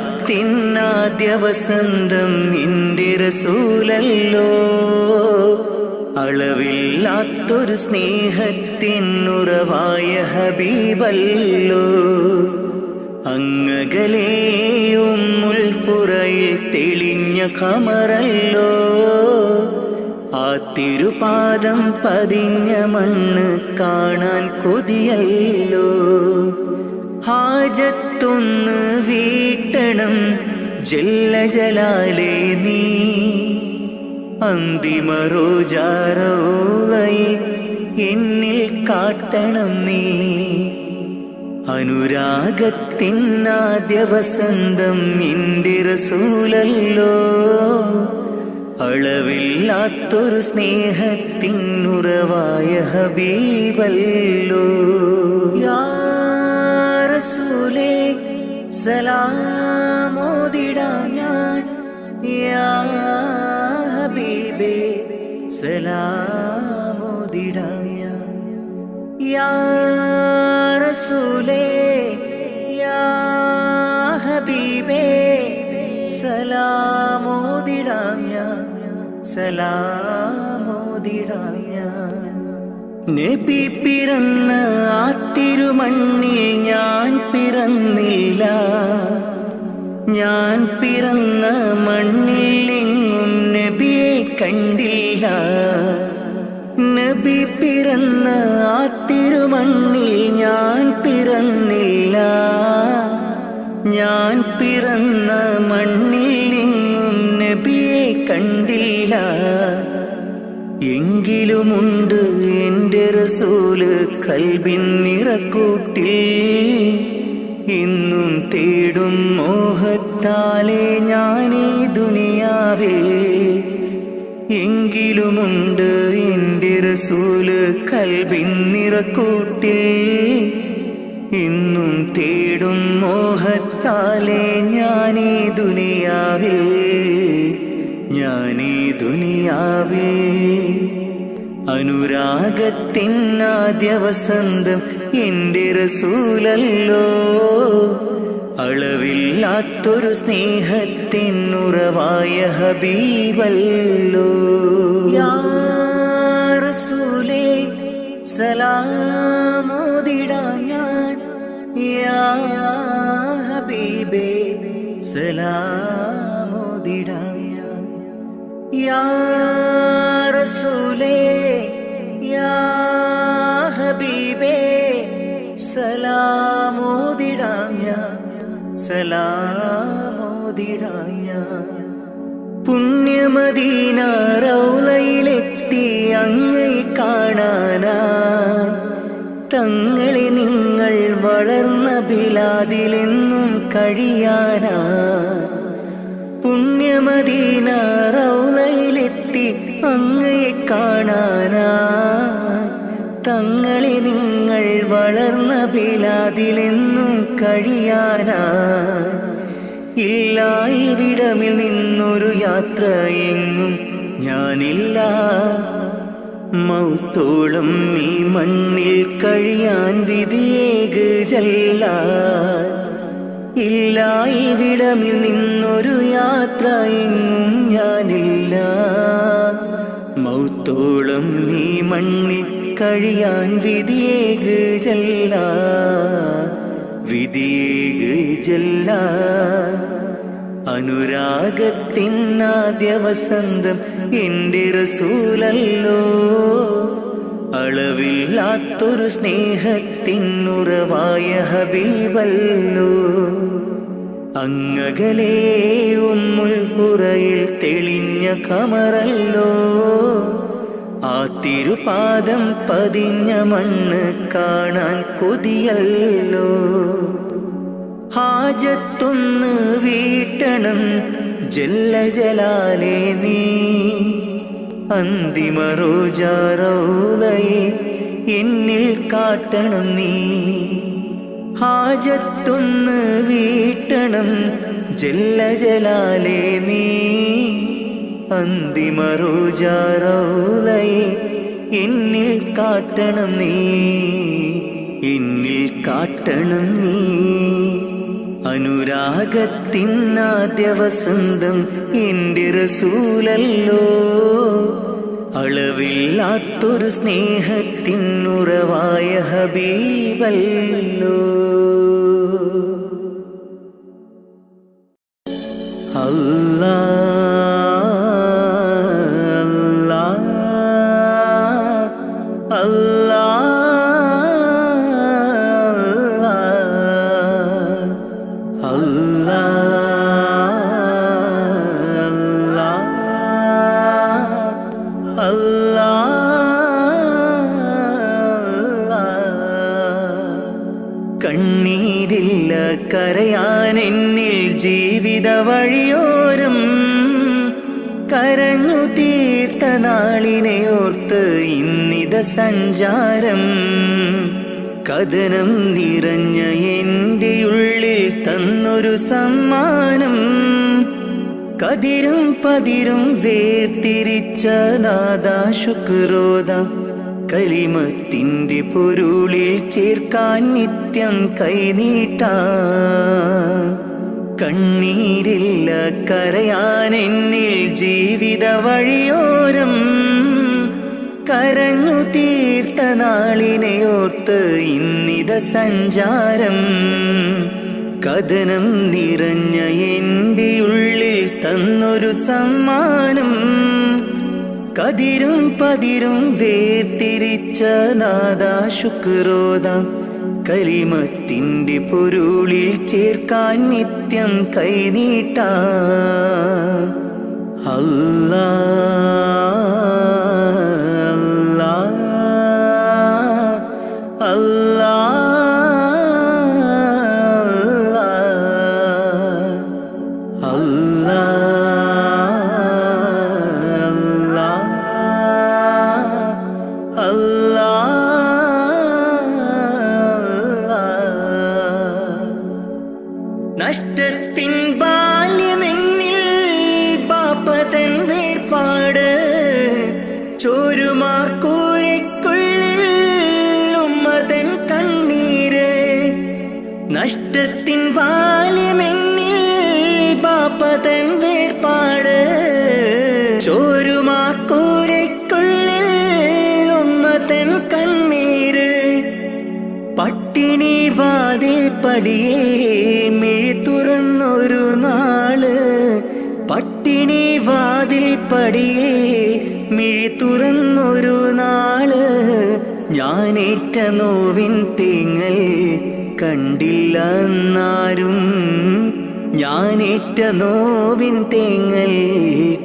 അനുരാഗത്തിനാദ്യ വസന്തം നിന്റെ റസൂലല്ലോ അളവില്ലാത്തൊരു സ്നേഹത്തിനുറവായ ഹബീബല്ലോ അങ്ങകലേ ഉമ്മുൽ ഖുറയിൽ തെളിഞ്ഞ ഖമറല്ലോ ആ തിരുപാദം പതിഞ്ഞ മണ്ണ് കാണാൻ കൊതിയല്ലോ ഹാജത്തൊന്ന് വീട്ടണം ജല്ല ജലാലേ നീ അന്തിമ റോജാറോളയെ എന്നിൽ കാട്ടണം നീ അനുരാഗത്തിനാദ്യ വസന്തം നിന്റെ റസൂലല്ലോ അളവില്ലാത്തൊരു സ്നേഹത്തിനുറവായ ഹബീബല്ലോ യാ റസൂലേ സലാമോദിടാം ഞാൻ യാ ഹബീബേ സലാമോദിടാം ഞാൻ യാ റസൂലേ യാ ഹബീബേ സലാമോദിടാം ഞാൻ സലാമോദിടാം ഞാൻ നബി പിറന്ന ആ തിരുമണ്ണിൽ ഞാൻ പിറന്നില്ല ഞാൻ പിറന്ന മണ്ണിൽ എങ്ങും നബിയെ കണ്ടില്ല നബി പിറന്ന ആ തിരുമണ്ണിൽ ഞാൻ പിറന്നില്ല ഞാൻ പിറന്ന മണ്ണിൽ എങ്ങും നബിയെ കണ്ടില്ല എങ്കിലുമുണ്ട് എൻ്റെ റസൂല് കൽബിൻ നിറക്കൂട്ടിൽ ഇന്നും തേടും മോഹത്താലെ ഞാനീ ദുനിയാവിൽ എങ്കിലുമുണ്ട് എൻ്റെ റസൂല് കൽബിൻ നിറക്കൂട്ടിൽ ഇന്നും തേടും മോഹത്താലെ ഞാനീ ദുനിയാവിൽ ഞാനീ ദുനിയാവിൽ അനുരാഗത്തിനാദ്യ വസന്തം എൻ്റെ റസൂലല്ലോ അളവില്ലാത്തൊരു സ്നേഹത്തിനുറവായ ഹബീബല്ലോ യാ റസൂലേ സലാമോദിടാം ഞാൻ യാ ഹബീബേ സലാമോദിടാം ഞാൻ യാ റസൂലേ യാ ഹബീബേ സലാമോദിടാം ഞാൻ സലാമോദിടാം ഞാൻ പുണ്യമദീന റൗളയിലെത്തി അങ്ങയെ കാണാനാ തങ്ങളെ നിങ്ങൾ വളർന്ന ബിലാദിലെന്നും കഴിയാനാ പുണ്യമദീന റൗളയിലെത്തി അങ്ങയെ കാണാനാ തങ്ങളെ നിങ്ങൾ വളർന്ന ബിലാദിലെന്നും കഴിയാനാ ഇല്ല ഇവിടമിൽ നിന്നൊരു യാത്ര എങ്ങും ഞാനില്ല മൗത്തോളം ഈ മണ്ണിൽ കഴിയാൻ വിധിയേക് ജല്ല. ഇല്ല ഇവിടമിൽ നിന്നൊരു യാത്ര എങ്ങും ഞാനില്ല. മൗത്തോളം ഈ മണ്ണിൽ കഴിയാൻ വിധിയേക് ജല്ല, വിധിയേക് ജല്ല. അനുരാഗത്തിനാദ്യ വസന്തം എൻ്റെ റസൂലല്ലോ. അളവില്ലാത്തൊരു സ്നേഹത്തിനുറവായ ഹബീബല്ലോ. അങ്ങകലേ ഉമ്മുൽ ഖുറയിൽ തെളിഞ്ഞ ഖമറല്ലോ. ആ തിരുപാദം പതിഞ്ഞ മണ്ണ് കാണാൻ കൊതിയല്ലോ. ഹാജത്തൊന്ന് വീട്ടണം ജല്ല ജലാലേ നീ. അന്തിമ റോജാ റൗളയെ എന്നിൽ കാട്ടണം നീ. ഹാജത്തൊന്ന് വീട്ടണം ജല്ല ജലാലേ നീ. അന്തിമ റോജാ റൗളയെ എന്നിൽ കാട്ടണം നീ, എന്നിൽ കാട്ടണം നീ. അനുരാഗത്തിനാദ്യ വസന്തം എൻ്റെ റസൂലല്ലോ. അളവില്ലാത്തൊരു സ്നേഹത്തിനുറവായ ഹബീബല്ലോ. അല്ലാ അല്ലാ കണ്ണീരില്ല കരയാൻ എന്നിൽ ജീവിത വഴിയോരം. കരഞ്ഞു തീർത്ത നാളിനെ ഓർത്ത് ഇന്നിത സഞ്ചാരം. കഥനം നിറഞ്ഞ എൻ്റെ ഉള്ളിൽ തന്നൊരു സമ്മാനം. കതിരും പതിരും വേർതിരിച്ച നാദാ ശുക്രോദാം. കലിമത്തിൻ്റെ പൊരുളിൽ ചേർക്കാൻ നിത്യം കൈനീട്ടാം. കണ്ണീരില്ല കരയാൻ എന്നിൽ ജീവിത വഴിയോരം. കരഞ്ഞു തീർത്ത നാളിനെ ഓർത്ത് ഇന്നിത സഞ്ചാരം. കഥനം നിറഞ്ഞ എൻ്റെ ഉള്ളിൽ തന്നൊരു സമ്മാനം. കതിരും പതിരും വേർതിരിച്ച നാദാ ശുക്രോദാം. കലിമത്തിൻ്റെ പൊരുളിൽ ചേർക്കാൻ നിത്യം കൈനീട്ടാം. അല്ലാ അല്ലാ അല്ലാ അല്ലാ. നഷ്ടത്തിൻ ബാല്യമെന്നിൽ പാപ്പതൻ വേർപാട്. ചോരുമാക്കൂരയ്ക്കുള്ളിൽ ഉമ്മതൻ കണ്ണീര്. നഷ്ടത്തിൻ ബാല്യമെന്നിൽ പാപ്പതൻ വേർപാട്. ചോരുമാക്കൂരയ്ക്കുള്ളിൽ ഉമ്മതൻ കണ്ണീര്. പട്ടിണി വാതിൽ പടിയേ മിഴി തുറന്നൊരു നാള്. പട്ടിണി വാതിൽ പടിയേ മിഴി തുറന്നൊരു നാള്. ഞാനേറ്റ നോവിൻ തേങ്ങൽ കണ്ടില്ല എന്നാരും. ഞാനേറ്റ നോവിൻ തേങ്ങൽ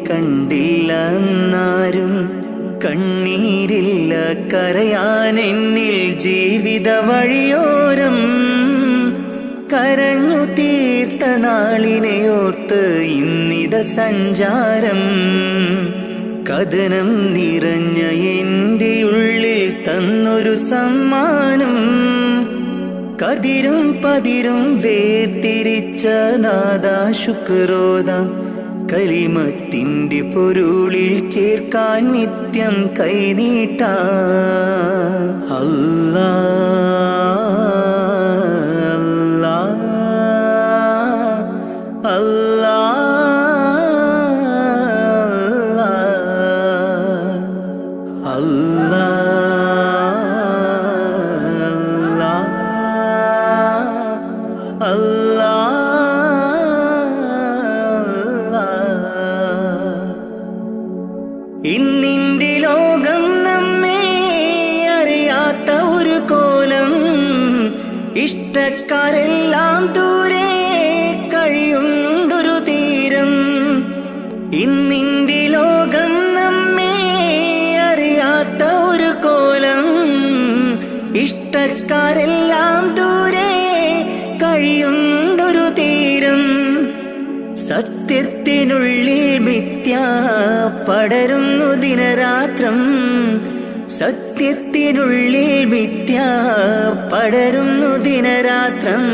കണ്ടില്ല എന്നാരും. കണ്ണീരില്ല കരയാൻ എന്നിൽ ജീവിത വഴിയോരം. കരഞ്ഞു തീർത്ത നാളിനെ ഓർത്ത് ഇന്നിത സഞ്ചാരം. കഥനം നിറഞ്ഞ എൻ്റെ ഉള്ളിൽ തന്നൊരു സമ്മാനം. കതിരും പതിരും വേർതിരിച്ച നാദാ ശുക്രോദാം. കലിമത്തിൻ്റെ പൊരുളിൽ ചേർക്കാൻ നിത്യം കൈനീട്ടാ അല്ലാ അല്ലാ അല്ലാ അല്ലാ ഇന്നിൻ്റെ ലോകം നമ്മെ അറിയാത്ത ഒരു കോലം ഇഷ്ടക്കാരെല്ലാം ദൂരെ കഴിയുണ്ടൊരു തീരം ഇന്നിൻ്റെ ലോകം നമ്മെ അറിയാത്ത ഒരു കോലം ഇഷ്ടക്കാരെല്ലാം ദൂരെ കഴിയുണ്ടൊരു തീരം സത്യത്തിനുള്ളിൽ മിഥ്യ പടരുന്നു ദിനരാത്രം സത്യത്തിനുള്ളിൽ മിഥ്യ പടരുന്നു ദിനരാത്രം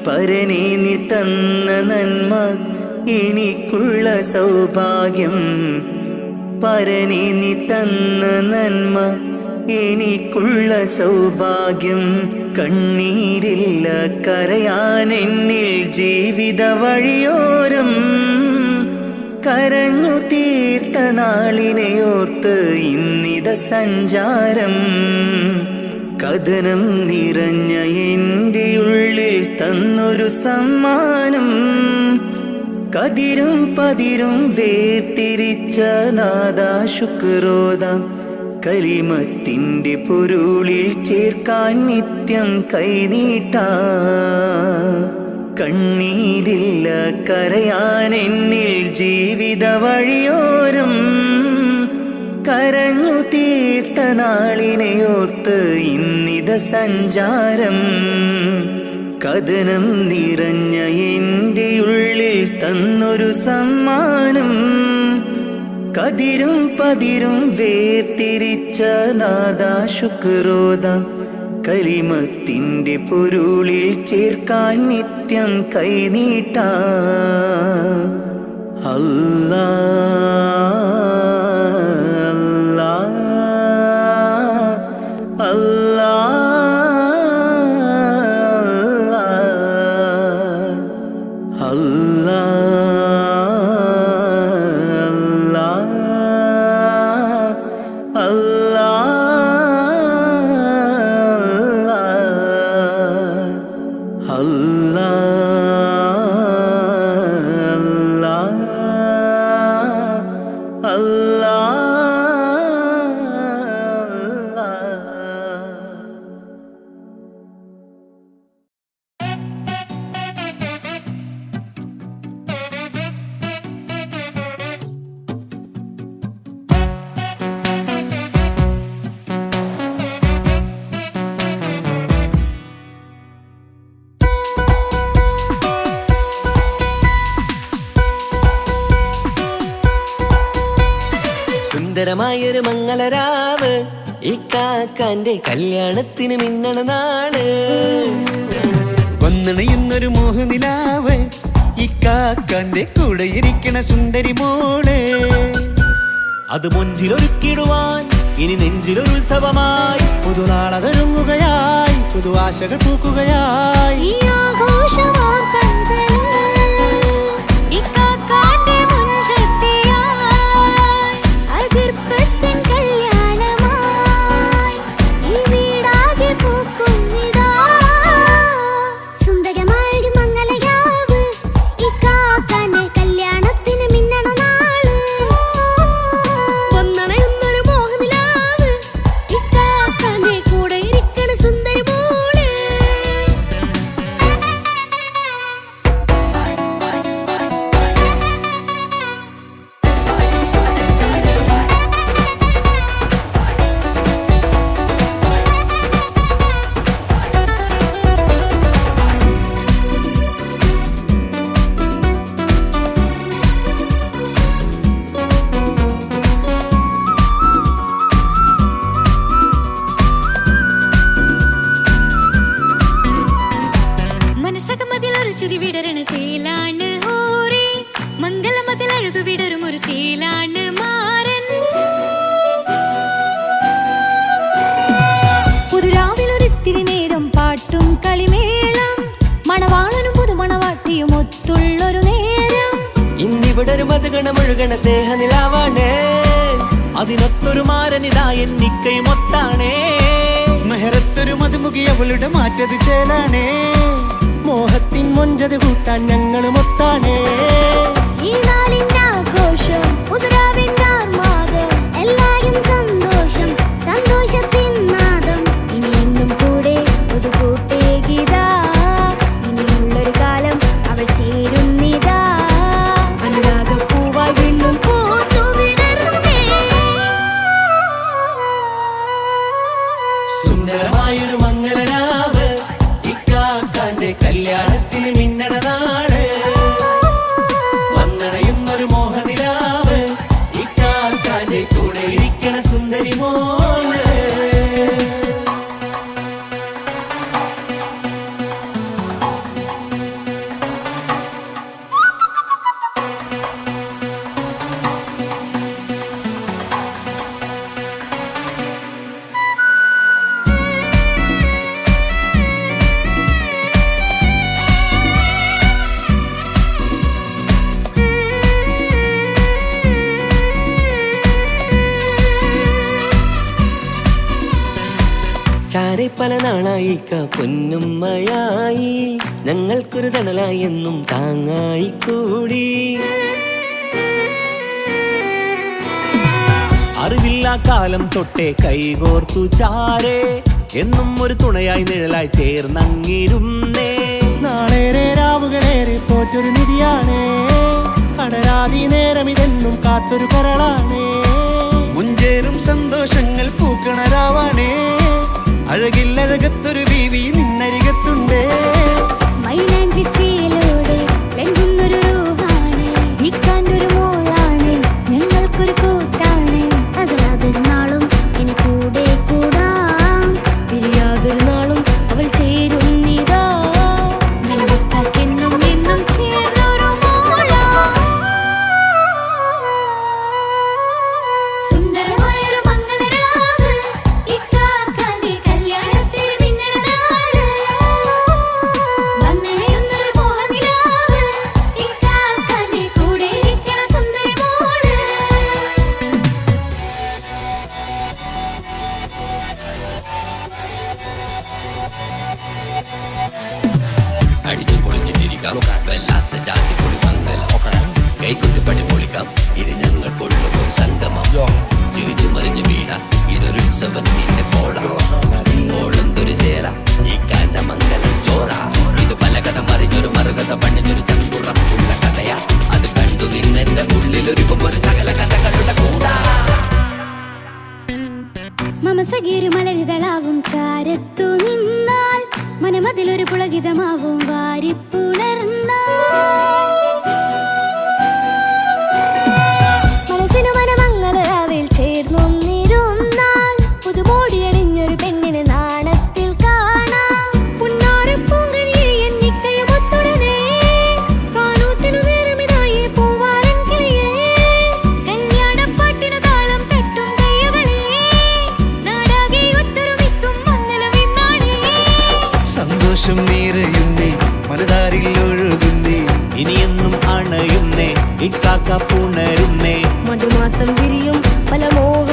പരനേ നീ തന്ന നന്മ എനിക്കുള്ള സൗഭാഗ്യം പരനേ നീ തന്ന നന്മ എനിക്കുള്ള സൗഭാഗ്യം കണ്ണീരില്ല കരയാൻ എന്നിൽ ജീവിത വഴിയോരം കരഞ്ഞു തീർത്ത നാളിനെയോർത്ത് ഇന്നിത സഞ്ചാരം കഥനം നിറഞ്ഞ എൻ്റെ ഉള്ളിൽ തന്നൊരു സമ്മാനം കതിരും പതിരും വേർതിരിച്ച നാദാ ശുക്രോദാം കലിമത്തിൻ്റെ പൊരുളിൽ ചേർക്കാൻ നിത്യം കൈനീട്ടാ കണ്ണീരില്ല കരയാൻ എന്നിൽ ജീവിത വഴിയോരം കരഞ്ഞു തീർത്ത നാളിനെയോർത്ത് ഇന്നിത സഞ്ചാരം കഥനം നിറഞ്ഞ എൻ്റെ ഉള്ളിൽ തന്നൊരു സമ്മാനം കതിരും പതിരും വേർതിരിച്ച നാദാ ശുക്രോദാം കലിമത്തിൻ്റെ പൊരുളിൽ ചേർക്കാൻ നിത്യം കൈനീട്ടാ അല്ലാ അല്ലാ അല്ലാ സുന്ദരമായൊരു മംഗളരാവ് ഇക്കാക്കാന്റെ കല്യാണത്തിന് മിന്നണ നാള് വന്നണയുന്നൊരു മോഹനിലാവ് ഇക്കാക്കാന്റെ കൂടെ ഇരിക്കണ സുന്ദരി മോള് അത് മൊഞ്ചിലൊരുക്കിടുവാൻ ഇനി നെഞ്ചിലൊരു ഉത്സവമായി പുതുനാളതൊരുങ്ങുകയായി പുതു ആശകൾ പൂക്കുകയായി ഈ ആഘോഷമാക്കണ്ടേ ഇക്കാക്കാന്റെ മുഞ്ചത്തിയായി അതിർപ്പത്തിൻ കല്യാണമായി ഈ വീടാകെ പൂക്കുന്നിതാ സുന്ദരമായൊരു മംഗളയാവ് ഇക്കാക്കാന്റെ കല്യാണത്തിന് മിന്നണ നാള് വന്നണയുന്നൊരു മോഹനിലാവ് ഇക്കാക്കാന്റെ കൂടെ ഇരിക്കണ സുന്ദരി മോള് ഒഴുകണ സ്നേഹനിലാവാണ് അതിനൊത്തൊരു മാരനിതാ എന്നിക്കൈമൊത്താണേ മെഹറത്തൊരു മധുമുഖി അവളുടെ മാറ്റത് ചേലാണേ മോഹത്തിൻ മൊഞ്ചത് കൂട്ടാൻ ഞങ്ങൾ മൊത്താണേ ഈ നാളിന്റെ ആഘോഷം പുതുരാവിന്റെ ആർമാദം എല്ലാരും സന്തോഷം സന്തോഷത്തിൻ നാദം ഇനി എന്നും കൂടെ പുതുകൂട്ടേകിതാ ഇനിയുള്ളൊരു കാലം അവൾ ചേരുന്നിതാ അനുരാഗപ്പൂവായി വീണ്ടും പൂത്തുവിടരുന്നേ സുന്ദരമായൊരു മംഗലരാവ് ഇക്കാക്കാന്റെ കല്യാണത്തിന് മിന്നണ നാട് വന്നണയുന്നൊരു മോഹനിലാവ് ഇക്കാക്കാന്റെ കൂടെ ഇരിക്കണ സുന്ദരി മോള് ചാരെ പല നാളായി പൊന്നുമ്മയായി ഞങ്ങൾക്കൊരു തണലായി എന്നും താങ്ങായി കൂടി അറിവില്ല കാലം തൊട്ടേ കൈകോർത്തു ചാരേ എന്നും ഒരു തുണയായി നിഴലായി ചേർന്നങ്ങിരുന്നേ നാളേറെ രാവുകളേറെ പോറ്റൊരു നിധിയാണേ അടരാതി നേരം ഇതെന്നും കാത്തൊരു കരളാണേ മുഞ്ചേറും സന്തോഷങ്ങൾ പൂക്കണരാവാണേ അഴകില്ലഴകത്തൊരു ബീവി നിന്നരികത്തുണ്ടേ മൈലാഞ്ചിച്ചയിലൂടെ ലംഘുന്നൊരു രൂപാണ് വിൽക്കാനൊരു മോളാണ് ഞങ്ങൾക്കൊരു കൂട്ടാണ് അകലാതൊരു നാളും ഇനി കൂടെ കൂടാം പിരിയാതൊരു നാളും അവൾ ചേരുന്നിതാ നിലവത്താക്കെന്നും എന്നും ചേർന്നൊരു മോളാ സുന്ദരമായൊരു മംഗലരാവ് ഇക്കാക്കാന്റെ കല്യാണത്തിന് മിന്നണ നാട് വന്നണയുന്നൊരു മോഹനിലാവ് ഇക്കാക്കാന്റെ കൂടെ ഇരിക്കണ സുന്ദരി മോള് അടിച്ചു പൊളിച്ചിട്ടിരിക്കാം വല്ലാത്ത ജാതി പൊളി പന്തല ഒക്കണം കൈകൊണ്ട് പടി പൊളിക്കാം ഇത് ഞങ്ങൾക്കുള്ള ഒരു സംഗമം ചിരിച്ചു മറിഞ്ഞു വീണ ഇതൊരു ഉത്സവത്തിന്റെ കോളന്തൊരു ചേര ഈ കാണ്ട മംഗലം ചോറ ഇത് പല കഥ മറിഞ്ഞൊരു മറുകഥ പണിഞ്ഞൊരു ചങ്കുറപ്പുള്ള കഥയാ അത് കണ്ടു നിന്നെന്റെ ഉള്ളിലൊരുക്കുമ്പോൾ സകല കഥകളുടെ കൂടാ മമസഗീരു മലരിതളാവും ചാരത്തു നിന്നാൽ മനമതിലൊരു പുളകിതമാവും വാരിപ്പുണർന്നാൽ മനസ്സിനു മനമങ്ങലരാവിൽ ചേർന്നൊന്നിരുന്നാൽ പുതുമോടിയണിഞ്ഞൊരു പെണ്ണിന് നാണത്തിൽ കാണാം പുന്നാരപ്പൂങ്കനിയെ എന്നിക്കയുമൊത്തുടനെ കാനൂത്തിനു നേരമിതായി പൂവാലൻ കിളിയേ കല്യാണപ്പാട്ടിനു താളം തട്ടും കയ്യുകളെ നാടാകെ ഒത്തൊരുമിക്കും മംഗലമെന്നാണേ സന്തോഷം നിറയുന്നേ മനതാരിൽ ഒഴുകുന്നേ ഇനിയെന്നും അണയുന്നേ ഇക്കാക്ക പുണരുന്നേ മധുമാസം വിരിയും പല മോഹ